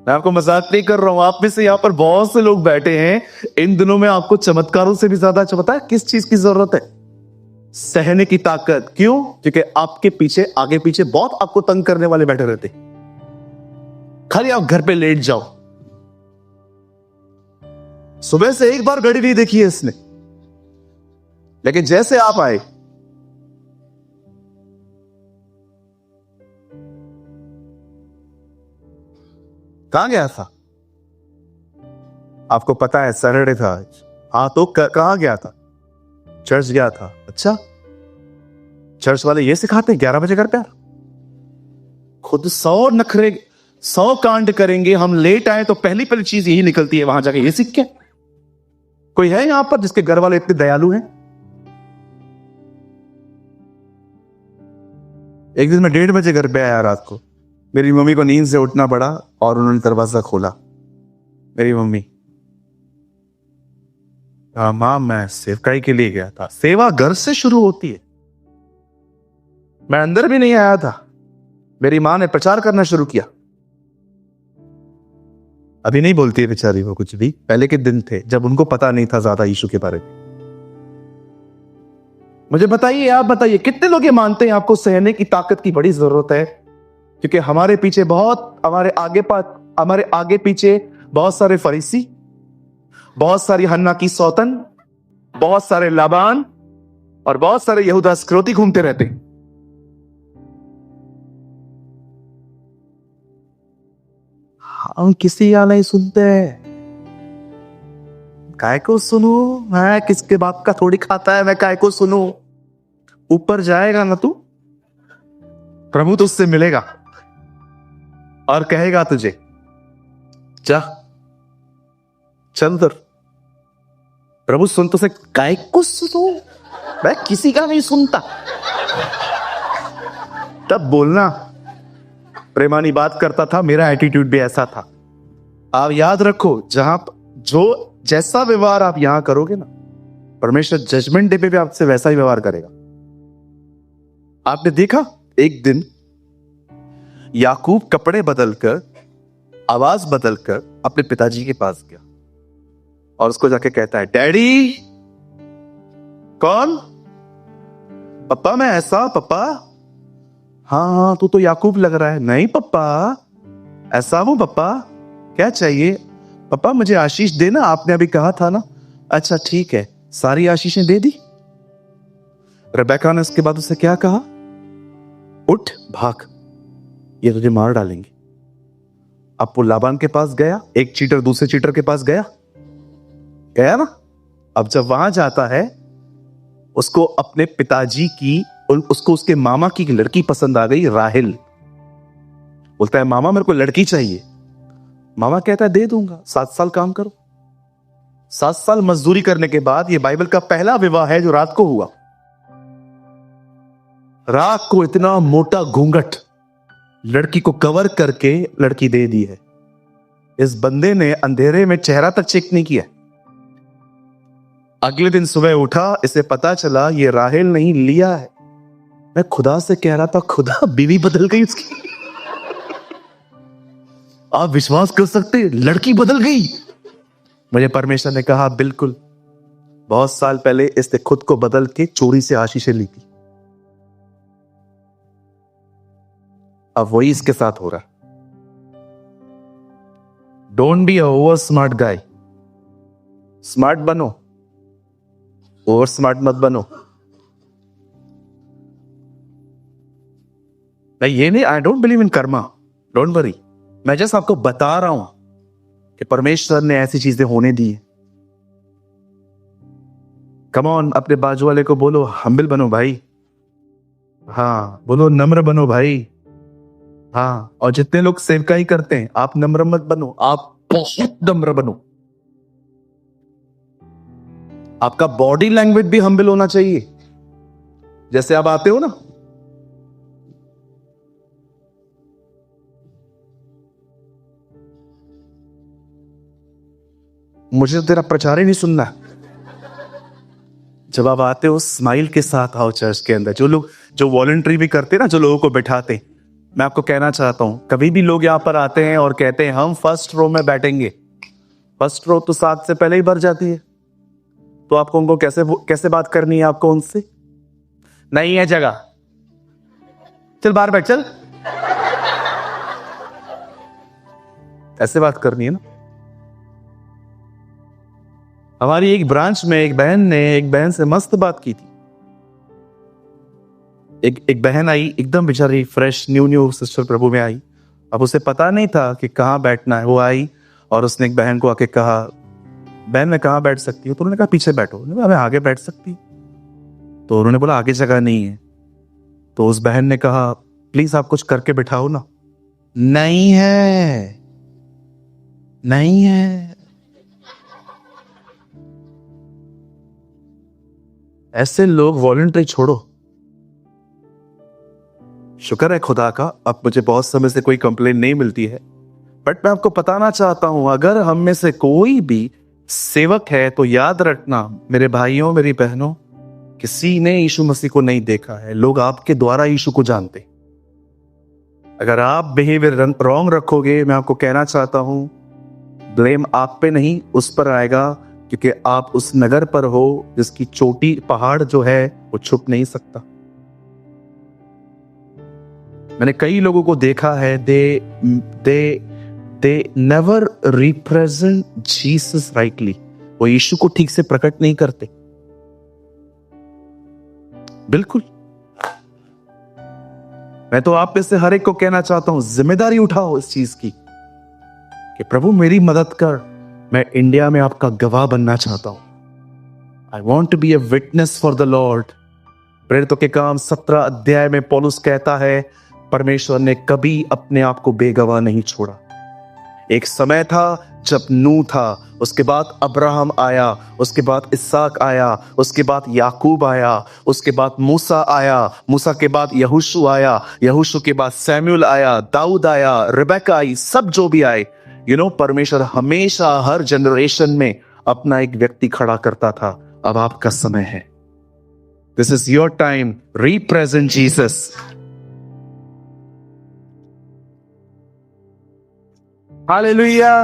मैं आपको मजाक नहीं कर रहा हूं, आप में से यहां पर बहुत से लोग बैठे हैं। इन दिनों में आपको चमत्कारों से भी ज्यादा पता है किस चीज की जरूरत है? सहने की ताकत। क्यों? क्योंकि आपके पीछे, आगे पीछे बहुत आपको तंग करने वाले बैठे रहते। खाली आप घर पे लेट जाओ। सुबह से एक बार घड़ी नहीं देखी है इसने, लेकिन जैसे आप आए, कहां गया था? आपको पता है सैटरडे था। हाँ तो कहां गया था? चर्च गया था। अच्छा, चर्च वाले ये सिखाते 11 बजे घर प्यार। खुद 100 नखरे 100 कांड करेंगे, हम लेट आए तो पहली चीज यही निकलती है, वहां जाके ये सीख के। कोई है यहां पर जिसके घर वाले इतने दयालु हैं? एक दिन मैं 1:30 बजे घर पे आया रात को। मेरी मम्मी को नींद से उठना पड़ा और उन्होंने दरवाजा खोला। मेरी मम्मी, मां मैं सेवकाई के लिए गया था। सेवा घर से शुरू होती है। मैं अंदर भी नहीं आया था, मेरी मां ने प्रचार करना शुरू किया। अभी नहीं बोलती है बेचारी वो कुछ भी। पहले के दिन थे जब उनको पता नहीं था ज्यादा यीशु के बारे में। मुझे बताइए, आप बताइए कितने लोग ये मानते हैं आपको सहने की ताकत की बड़ी जरूरत है? क्योंकि हमारे पीछे बहुत, हमारे आगे पीछे बहुत सारे फरीसी, बहुत सारी हन्ना की सौतन, बहुत सारे लाबान और बहुत सारे यहूदा इस्करियोती घूमते रहते हैं। हम किसी का नहीं सुनते। काय को सुनू? मैं किसके बाप का थोड़ी खाता है, मैं काय को सुनू? ऊपर जाएगा ना तू, प्रभु तुझसे मिलेगा और कहेगा तुझे जा चल उधर। प्रभु सुन तो से काय को सुनू? मैं किसी का नहीं सुनता। तब बोलना प्रेमानी बात करता था, मेरा एटीट्यूड भी ऐसा था। आप याद रखो, जैसा व्यवहार आप यहां करोगे ना, परमेश्वर जजमेंट डे पे भी आपसे वैसा ही व्यवहार करेगा। आपने देखा एक दिन याकूब कपड़े बदलकर, आवाज बदलकर अपने पिताजी के पास गया और उसको जाके कहता है, डैडी। कौन? पप्पा मैं ऐसा। पप्पा? हाँ तू तो याकूब लग रहा है। नहीं पप्पा ऐसा हूं पप्पा। क्या चाहिए? पप्पा मुझे आशीष देना, आपने अभी कहा था ना। अच्छा ठीक है, सारी आशीषें दे दी। रेबेका ने उसके बाद उसे क्या कहा? उठ भाग, ये तुझे मार डालेंगे। अब वो लाबान के पास गया, एक चीटर दूसरे चीटर के पास गया ना। अब जब वहां जाता है, उसको अपने पिताजी की, उसको उसके मामा की लड़की पसंद आ गई, राहेल। बोलता है मामा मेरे को लड़की चाहिए। मामा कहता है दे दूंगा, 7 साल काम करो। 7 साल मजदूरी करने के बाद ये बाइबल का पहला विवाह है जो रात को हुआ। रात को इतना मोटा घूंघट लड़की को कवर करके लड़की दे दी है। इस बंदे ने अंधेरे में चेहरा तक चेक नहीं किया। अगले दिन सुबह उठा, इसे पता चला ये राहेल नहीं, लिया है। मैं खुदा से कह रहा था, खुदा बीवी बदल गई उसकी। आप विश्वास कर सकते, लड़की बदल गई। मुझे परमेश्वर ने कहा बिल्कुल, बहुत साल पहले इसने खुद को बदल के चोरी से आशीषें ली थी। अब वही इसके साथ हो रहा। Don't be over smart guy. Smart बनो, ओवर स्मार्ट मत बनो। नहीं, ये नहीं, I don't believe in Karma, don't worry. मैं जस्ट आपको बता रहा हूं कि परमेश्वर ने ऐसी चीजें होने दी है। कम ऑन, अपने बाजू वाले को बोलो हम्बल बनो भाई। हाँ, बोलो नम्र बनो भाई। हाँ, और जितने लोग सेवकाई करते हैं, आप नम्र मत बनो, आप बहुत नम्र बनो। आपका बॉडी लैंग्वेज भी हम्बल होना चाहिए। जैसे आप आते हो ना, मुझे तो तेरा प्रचार ही नहीं सुनना। जब आप आते हो स्माइल के साथ आओ चर्च के अंदर। जो वॉलंटरी भी करते हैं ना, जो लोगों को बैठाते, मैं आपको कहना चाहता हूं, कभी भी लोग यहां पर आते हैं और कहते हैं हम फर्स्ट रो में बैठेंगे, फर्स्ट रो तो 7 से पहले ही भर जाती है। तो आपको उनको कैसे बात करनी है? आपको उनसे नहीं है जगह, चल बाहर बैठ चल, ऐसे बात करनी है ना। हमारी एक ब्रांच में एक बहन ने एक बहन से मस्त बात की थी। एक बहन आई, एकदम बेचारी फ्रेश न्यू सिस्टर प्रभु में आई। अब उसे पता नहीं था कि कहाँ बैठना है। वो आई और उसने एक बहन को आके कहा, बहन मैं कहाँ बैठ सकती हूँ? तो उन्होंने कहा पीछे बैठो। उन्होंने कहा मैं आगे बैठ सकती। तो उन्होंने बोला आगे जगह नहीं है। तो उस बहन ने कहा प्लीज आप कुछ करके बिठाओ ना। नहीं है, नहीं है। ऐसे लोग वॉलंटरी छोड़ो। शुक्र है खुदा का, अब मुझे बहुत समय से कोई कंप्लेन नहीं मिलती है। बट मैं आपको बताना चाहता हूं, अगर हम में से कोई भी सेवक है तो याद रखना मेरे भाइयों मेरी बहनों, किसी ने यीशु मसीह को नहीं देखा है। लोग आपके द्वारा यीशु को जानते। अगर आप बिहेवियर रॉन्ग रखोगे, मैं आपको कहना चाहता हूं, ब्लेम आप पे नहीं उस पर आएगा, क्योंकि आप उस नगर पर हो जिसकी चोटी पहाड़ जो है वो छुप नहीं सकता। मैंने कई लोगों को देखा है, they never represent Jesus rightly. वो यीशु को ठीक से प्रकट नहीं करते। बिल्कुल, मैं तो आप में से हर एक को कहना चाहता हूं, जिम्मेदारी उठाओ इस चीज की कि प्रभु मेरी मदद कर, मैं इंडिया में आपका गवाह बनना चाहता हूं। I want to be a witness for the Lord. प्रेरितों के काम 17 अध्याय में पौलुस कहता है परमेश्वर ने कभी अपने आप को बेगवाह नहीं छोड़ा। एक समय था जब नूह था, उसके बाद अब्राहम आया, उसके बाद इसहाक आया, उसके बाद याकूब आया, उसके बाद मूसा आया, मूसा के बाद यहोशू आया, यहोशू के बाद सैमुअल आया, दाऊद आया, रिबेका आई, सब जो भी आए। परमेश्वर हमेशा हर जनरेशन में अपना एक व्यक्ति खड़ा करता था। अब आपका समय है। This is your time, represent Jesus. Hallelujah.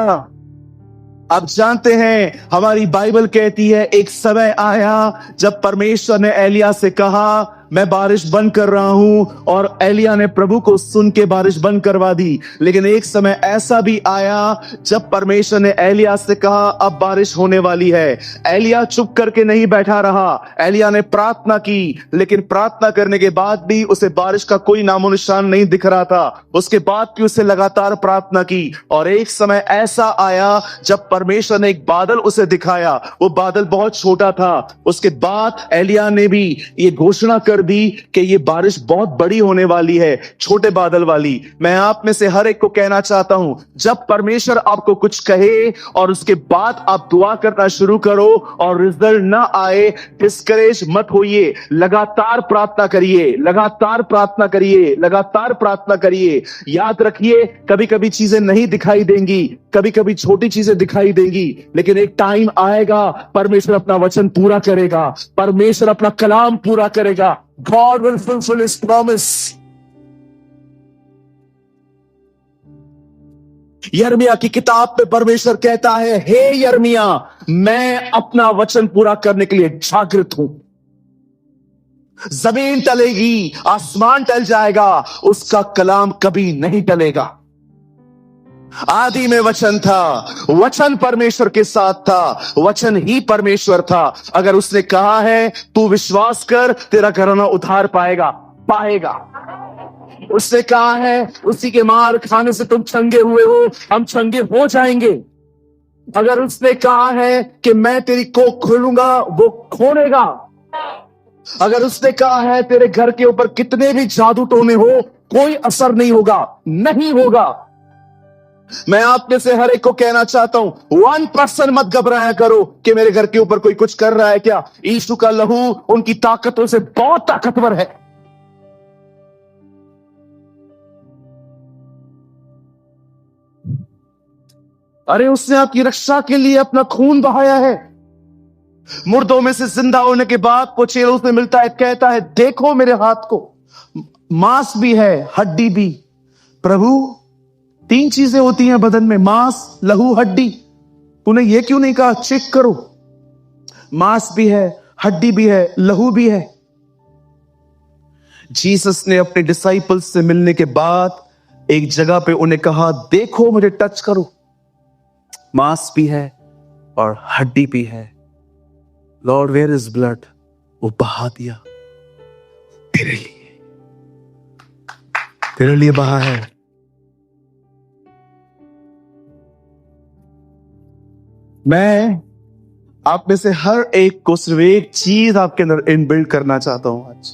आप जानते हैं हमारी बाइबल कहती है एक समय आया जब परमेश्वर ने एलिया से कहा मैं बारिश बंद कर रहा हूं, और एलिया ने प्रभु को सुन के बारिश बंद करवा दी। लेकिन एक समय ऐसा भी आया जब परमेश्वर ने एलिया से कहा अब बारिश होने वाली है। एलिया चुप करके नहीं बैठा रहा, एलिया ने प्रार्थना की, लेकिन प्रार्थना करने के बाद भी उसे बारिश का कोई नामो निशान नहीं दिख रहा था। उसके बाद भी उसे लगातार प्रार्थना की, और एक समय ऐसा आया जब परमेश्वर ने एक बादल उसे दिखाया। वो बादल बहुत छोटा था। उसके बाद एलिया ने भी ये घोषणा कर दी कि ये बारिश बहुत बड़ी होने वाली है, छोटे बादल वाली। मैं आप में से हर एक को कहना चाहता हूं, जब परमेश्वर आपको कुछ कहे और उसके बाद आप दुआ करना शुरू करो और रिजल्ट ना आए, डिस्करेज मत होइए। लगातार प्रार्थना करिए, लगातार प्रार्थना करिए, लगातार प्रार्थना करिए। याद रखिए कभी कभी चीजें नहीं दिखाई देंगी, कभी कभी छोटी चीजें दिखाई देंगी, लेकिन एक टाइम आएगा परमेश्वर अपना वचन पूरा करेगा, परमेश्वर अपना कलाम पूरा करेगा। God will fulfill his promise. यर्मिया की किताब में परमेश्वर कहता है, हे यर्मिया, मैं अपना वचन पूरा करने के लिए जागृत हूं। जमीन टलेगी, आसमान टल जाएगा, उसका कलाम कभी नहीं टलेगा। आदि में वचन था, वचन परमेश्वर के साथ था, वचन ही परमेश्वर था। अगर उसने कहा है तू विश्वास कर, तेरा घराना उद्धार पाएगा। उसने कहा है उसी के मार खाने से तुम चंगे हुए हो, हम चंगे हो जाएंगे। अगर उसने कहा है कि मैं तेरी कोख खोलूंगा, वो खोलेगा। अगर उसने कहा है तेरे घर के ऊपर कितने भी जादू टोने हो, कोई असर नहीं होगा, नहीं होगा। मैं आप में से हर एक को कहना चाहता हूं, 1% मत घबराया करो कि मेरे घर के ऊपर कोई कुछ कर रहा है क्या। यीशु का लहू उनकी ताकतों से बहुत ताकतवर है। अरे उसने आपकी रक्षा के लिए अपना खून बहाया है। मुर्दों में से जिंदा होने के बाद वो चेलों से मिलता है, कहता है देखो मेरे हाथ को, मांस भी है हड्डी भी। प्रभु, 3 चीजें होती हैं बदन में, मांस, लहू, हड्डी। तूने ये क्यों नहीं कहा चेक करो, मांस भी है, हड्डी भी है, लहू भी है। जीसस ने अपने डिसाइपल्स से मिलने के बाद एक जगह पे उन्हें कहा देखो मुझे टच करो, मांस भी है और हड्डी भी है। लॉर्ड वेयर इज ब्लड, वो बहा दिया तेरे लिए बहा है। मैं आप में से हर एक को सिर्फ एक चीज आपके अंदर इनबिल्ड करना चाहता हूं आज।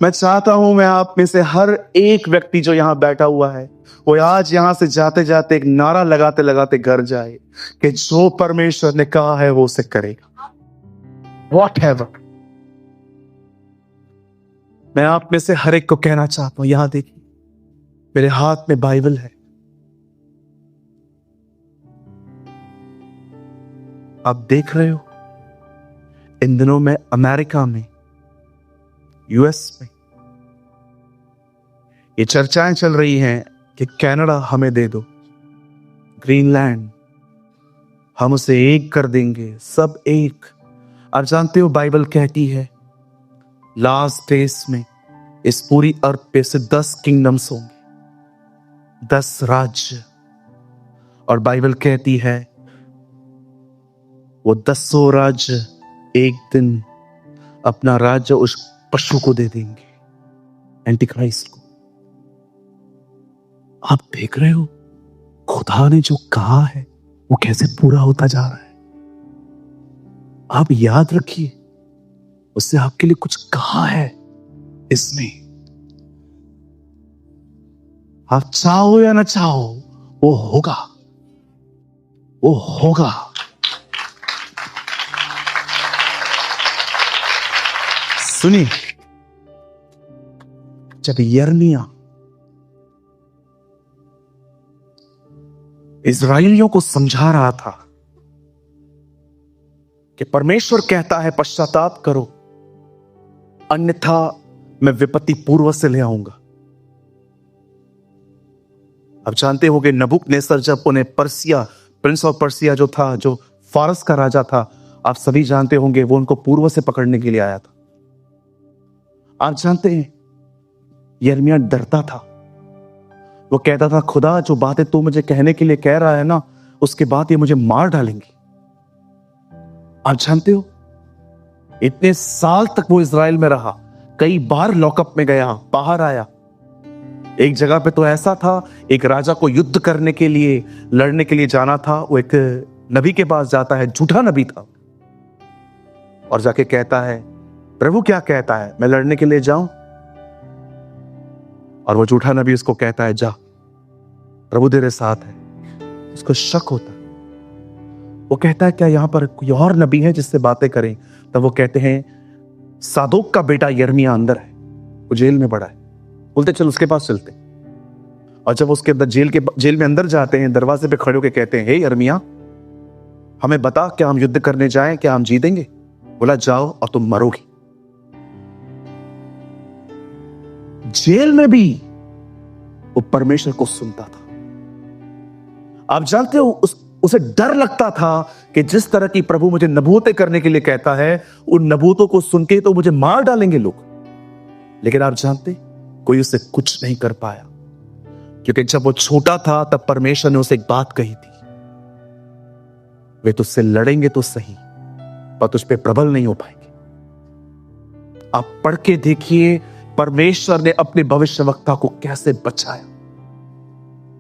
मैं चाहता हूं मैं आप में से हर एक व्यक्ति जो यहां बैठा हुआ है, वो आज यहां से जाते जाते एक नारा लगाते लगाते घर जाए कि जो परमेश्वर ने कहा है वो उसे करेगा, Whatever। मैं आप में से हर एक को कहना चाहता हूं, यहां देखिए मेरे हाथ में बाइबल है। आप देख रहे हो इन दिनों में अमेरिका में, यूएस में ये चर्चाएं चल रही हैं कि कनाडा हमें दे दो, ग्रीनलैंड हम उसे एक कर देंगे, सब एक। आप जानते हो बाइबल कहती है लास्ट डेज में इस पूरी अर्थ पे से 10 किंगडम्स होंगे, 10 राज्य। और बाइबल कहती है वो 10 राज्य एक दिन अपना राज्य उस पशु को दे देंगे, एंटीक्राइस्ट को। आप देख रहे हो खुदा ने जो कहा है वो कैसे पूरा होता जा रहा है। आप याद रखिए उससे आपके लिए कुछ कहा है इसमें। आप चाहो या ना चाहो वो होगा, वो होगा। सुनिए, जब यिर्मयाह इस्राएलियों को समझा रहा था कि परमेश्वर कहता है पश्चाताप करो अन्यथा मैं विपत्ति पूर्व से ले आऊंगा। अब जानते होंगे नबूकदनेस्सर जब उन्हें पर्सिया, प्रिंस ऑफ पर्सिया जो था, जो फारस का राजा था, आप सभी जानते होंगे वो उनको पूर्व से पकड़ने के लिए आया था। आप जानते हैं यिर्मयाह डरता था। वो कहता था खुदा जो बातें तू मुझे कहने के लिए कह रहा है ना, उसके बाद ये मुझे मार डालेंगे। आप जानते हो इतने साल तक वो इज़राइल में रहा, कई बार लॉकअप में गया, बाहर आया। एक जगह पे तो ऐसा था, एक राजा को युद्ध करने के लिए, लड़ने के लिए जाना था। वो एक नबी के पास जाता है, झूठा नबी था, और जाके कहता है प्रभु क्या कहता है, मैं लड़ने के लिए जाऊं? और वो झूठा नबी उसको कहता है जा, प्रभु तेरे साथ है। उसको शक होता है, वो कहता है क्या यहां पर कोई और नबी है जिससे बातें करें? तब वो कहते हैं सादोक का बेटा यिर्मयाह अंदर है, वो जेल में पड़ा है। बोलते चल उसके पास चलते। और जब उसके अंदर जेल में अंदर जाते हैं, दरवाजे पे खड़े होकर कहते हैं हे यिर्मयाह हमें बता, क्या हम युद्ध करने जाएं, क्या हम जीतेंगे? बोला जाओ और तुम मरोगे। जेल में भी वो परमेश्वर को सुनता था। आप जानते हो उसे डर लगता था कि जिस तरह की प्रभु मुझे नबूवतें करने के लिए कहता है, उन नबूवतों को सुन के तो मुझे मार डालेंगे लोग। लेकिन आप जानते कोई उसे कुछ नहीं कर पाया, क्योंकि जब वो छोटा था तब परमेश्वर ने उसे एक बात कही थी, वे तुझसे लड़ेंगे तो सही पर तुझ पे प्रबल नहीं हो पाएंगे। आप पढ़ के देखिए परमेश्वर ने अपने भविष्यवक्ता को कैसे बचाया।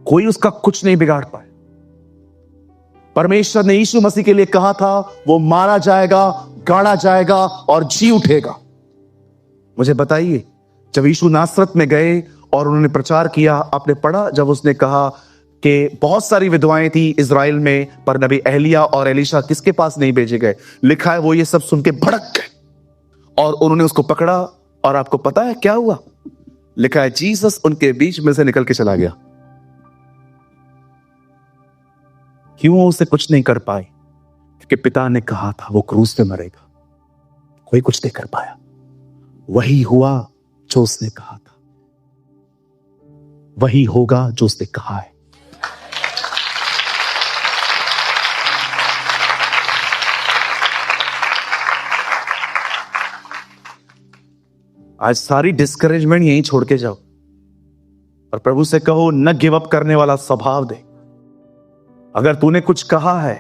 कोई उसका कुछ नहीं बिगाड़ पाया। परमेश्वर ने यीशु मसीह के लिए कहा था वो मारा जाएगा, गाड़ा जाएगा और जी उठेगा। मुझे बताइए, जब यीशु नासरत में गए और उन्होंने प्रचार किया, आपने पढ़ा जब उसने कहा कि बहुत सारी विधवाएं थी इज़राइल में, पर नबी एलिया और एलीशा किसके पास नहीं भेजे गए। लिखा है वो ये सब सुन के भड़क गए और उन्होंने उसको पकड़ा, और आपको पता है क्या हुआ? लिखा है जीसस उनके बीच में से निकल के चला गया। क्यों उसे कुछ नहीं कर पाए? क्योंकि पिता ने कहा था वो क्रूस पे मरेगा। कोई कुछ नहीं कर पाया। वही हुआ जो उसने कहा था, वही होगा जो उसने कहा है। आज सारी डिस्करेजमेंट यहीं छोड़ के जाओ और प्रभु से कहो न गिव अप करने वाला स्वभाव दे। अगर तूने कुछ कहा है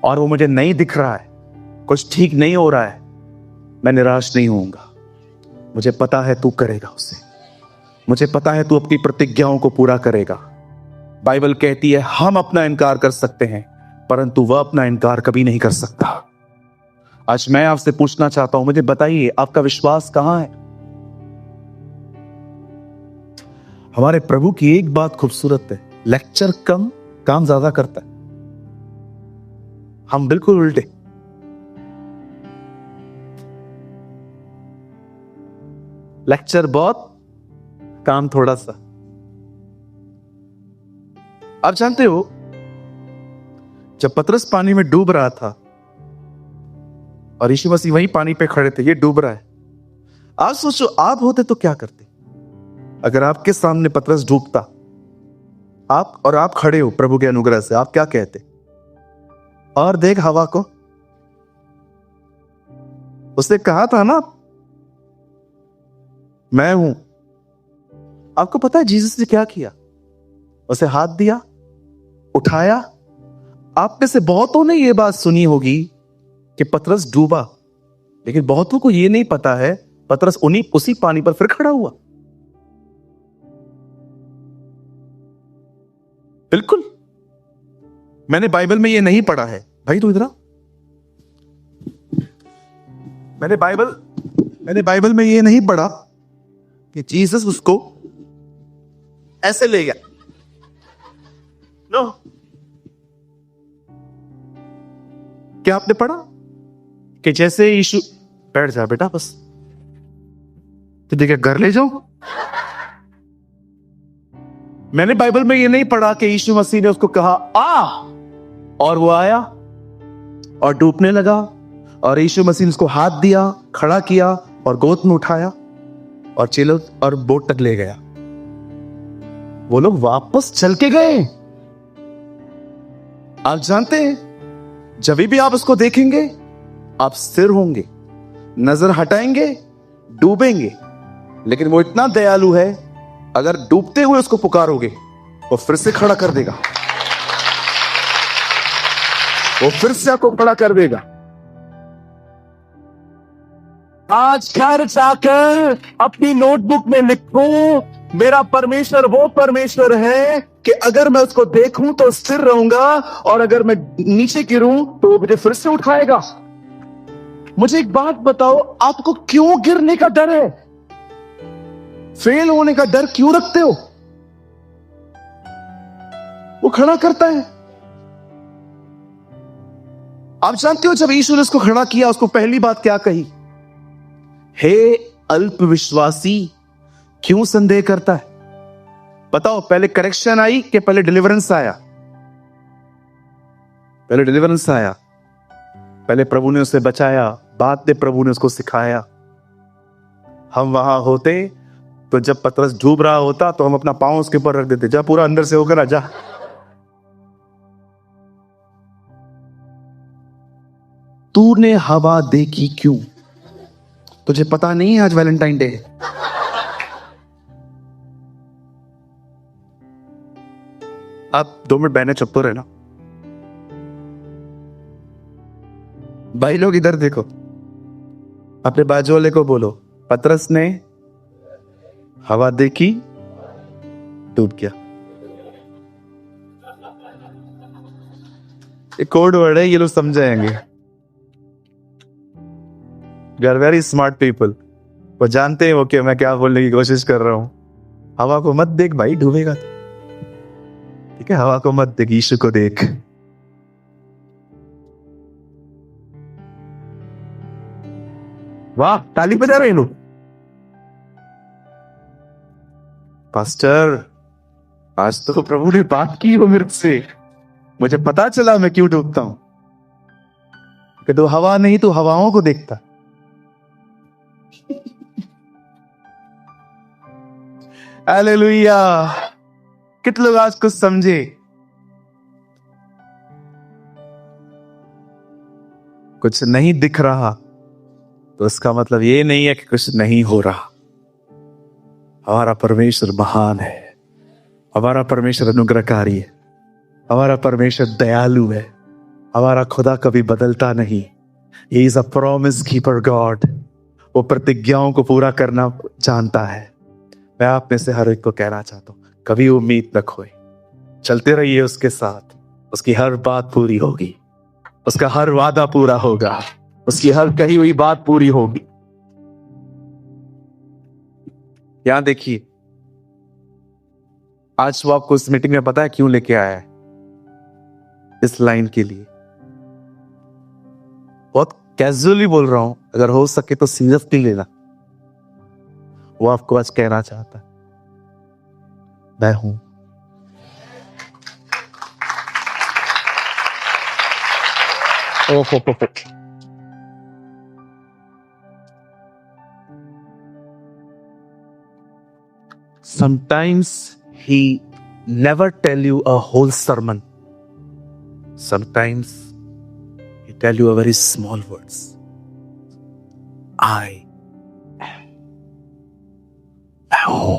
और वो मुझे नहीं दिख रहा है, कुछ ठीक नहीं हो रहा है, मैं निराश नहीं होऊंगा। मुझे पता है तू करेगा उसे। मुझे पता है तू अपनी प्रतिज्ञाओं को पूरा करेगा। बाइबल कहती है हम अपना इनकार कर सकते हैं, परंतु वह अपना इनकार कभी नहीं कर सकता। आज मैं आपसे पूछना चाहता हूं, मुझे बताइए आपका विश्वास कहां है? हमारे प्रभु की एक बात खूबसूरत है, लेक्चर कम काम ज्यादा करता है। हम बिल्कुल उल्टे। लेक्चर बहुत, काम थोड़ा सा। आप जानते हो जब पतरस पानी में डूब रहा था और यीशु मसीह वहीं पानी पे खड़े थे, ये डूब रहा है, आप सोचो आप होते तो क्या करते? अगर आपके सामने पतरस डूबता, आप खड़े हो प्रभु के अनुग्रह से, आप क्या कहते? और देख हवा को, उसने कहा था ना मैं हूं। आपको पता है जीसस ने क्या किया? उसे हाथ दिया, उठाया। आप में से बहुतों ने यह बात सुनी होगी कि पतरस डूबा, लेकिन बहुतों को यह नहीं पता है पतरस उसी पानी पर फिर खड़ा हुआ। बिल्कुल, मैंने बाइबल में यह नहीं पढ़ा है। भाई तू इधर आ। मैंने बाइबल में यह नहीं पढ़ा कि जीसस उसको ऐसे ले गया। नो, क्या आपने पढ़ा कि जैसे यीशु, बैठ जा बेटा बस, तो देखिए घर ले जाओ। मैंने बाइबल में यह नहीं पढ़ा कि यीशु मसीह ने उसको कहा आ, और वो आया और डूबने लगा, और यीशु मसीह ने उसको हाथ दिया, खड़ा किया और गोद में उठाया और चलो और बोट तक ले गया। वो लोग वापस चल के गए। आप जानते हैं जब भी आप उसको देखेंगे आप स्थिर होंगे, नजर हटाएंगे, डूबेंगे, लेकिन वो इतना दयालु है, अगर डूबते हुए उसको पुकारोगे वो फिर से खड़ा कर देगा। वो फिर से आपको खड़ा कर देगा। आज घर जाकर अपनी नोटबुक में लिखो, मेरा परमेश्वर वो परमेश्वर है कि अगर मैं उसको देखूं तो स्थिर रहूंगा, और अगर मैं नीचे गिरूं तो वो मुझे फिर से उठाएगा। मुझे एक बात बताओ, आपको क्यों गिरने का डर है? फेल होने का डर क्यों रखते हो? वो खड़ा करता है। आप जानते हो जब यीशु ने उसको खड़ा किया, उसको पहली बात क्या कही? हे अल्पविश्वासी, क्यों संदेह करता है? बताओ, पहले करेक्शन आई कि पहले डिलीवरेंस आया? पहले डिलीवरेंस आया। पहले प्रभु ने उसे बचाया, बाद में प्रभु ने उसको सिखाया। हम वहां होते तो जब पतरस डूब रहा होता तो हम अपना पांव उसके ऊपर रख देते, जा पूरा अंदर से होकर आ जा। तूने हवा देखी क्यों? तुझे पता नहीं है आज वैलेंटाइन डे है? आप 2 मिनट बहने चुप तो रहना। भाई लोग इधर देखो, अपने बाजू वाले को बोलो, पतरस ने हवा देखी, डूब गया। ये कोड वर्ड है, ये लोग समझाएंगे। We are very smart people. वो जानते हैं वो कि मैं क्या बोलने की कोशिश कर रहा हूं। हवा को मत देख भाई, डूबेगा तो। ठीक है, हवा को मत देख, यीशु को देख। वाह, ताली बजा रहे हैं लोग। पास्टर, आज तो प्रभु ने बात की हो मेरे से, मुझे पता चला मैं क्यों डूबता हूं। कि तू हवा नहीं, तू हवाओं को देखता। हालेलुया। कितने लोग आज कुछ समझे? कुछ नहीं दिख रहा तो इसका मतलब ये नहीं है कि कुछ नहीं हो रहा। हमारा परमेश्वर महान है, हमारा परमेश्वर अनुग्रहकारी है, हमारा परमेश्वर दयालु है, हमारा खुदा कभी बदलता नहीं। He is a promise keeper God. वो प्रतिज्ञाओं को पूरा करना जानता है। मैं आप में से हर एक को कहना चाहता हूं, कभी उम्मीद न खोए, चलते रहिए उसके साथ। उसकी हर बात पूरी होगी, उसका हर वादा पूरा होगा, उसकी हर कही हुई बात पूरी होगी। यहां देखिए, आज वो आपको इस मीटिंग में पता है क्यों लेके आया है? इस लाइन के लिए। बहुत कैजुअली बोल रहा हूं, अगर हो सके तो सीरियसली लेना। वो आपको आज कहना चाहता है, मैं हूं। ओहो, sometimes he never tell you a whole sermon. Sometimes he tell you a very small words. I am. मैं हूं।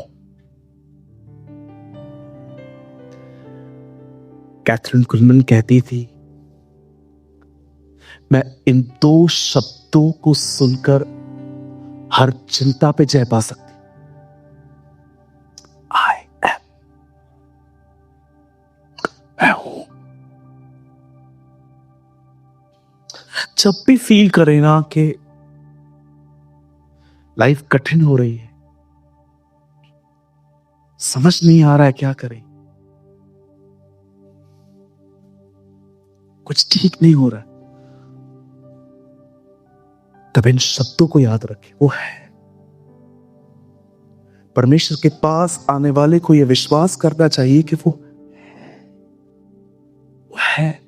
कैथरीन कुलमन कहती थी, मैं इन 2 शब्दों को सुनकर हर चिंता पे जय पा सकती। I am. मैं हूं। जब भी फील करे ना कि लाइफ कठिन हो रही है, समझ नहीं आ रहा है क्या करें, कुछ ठीक नहीं हो रहा है, तब इन शब्दों को याद रखें। वो है। परमेश्वर के पास आने वाले को यह विश्वास करना चाहिए कि वो है।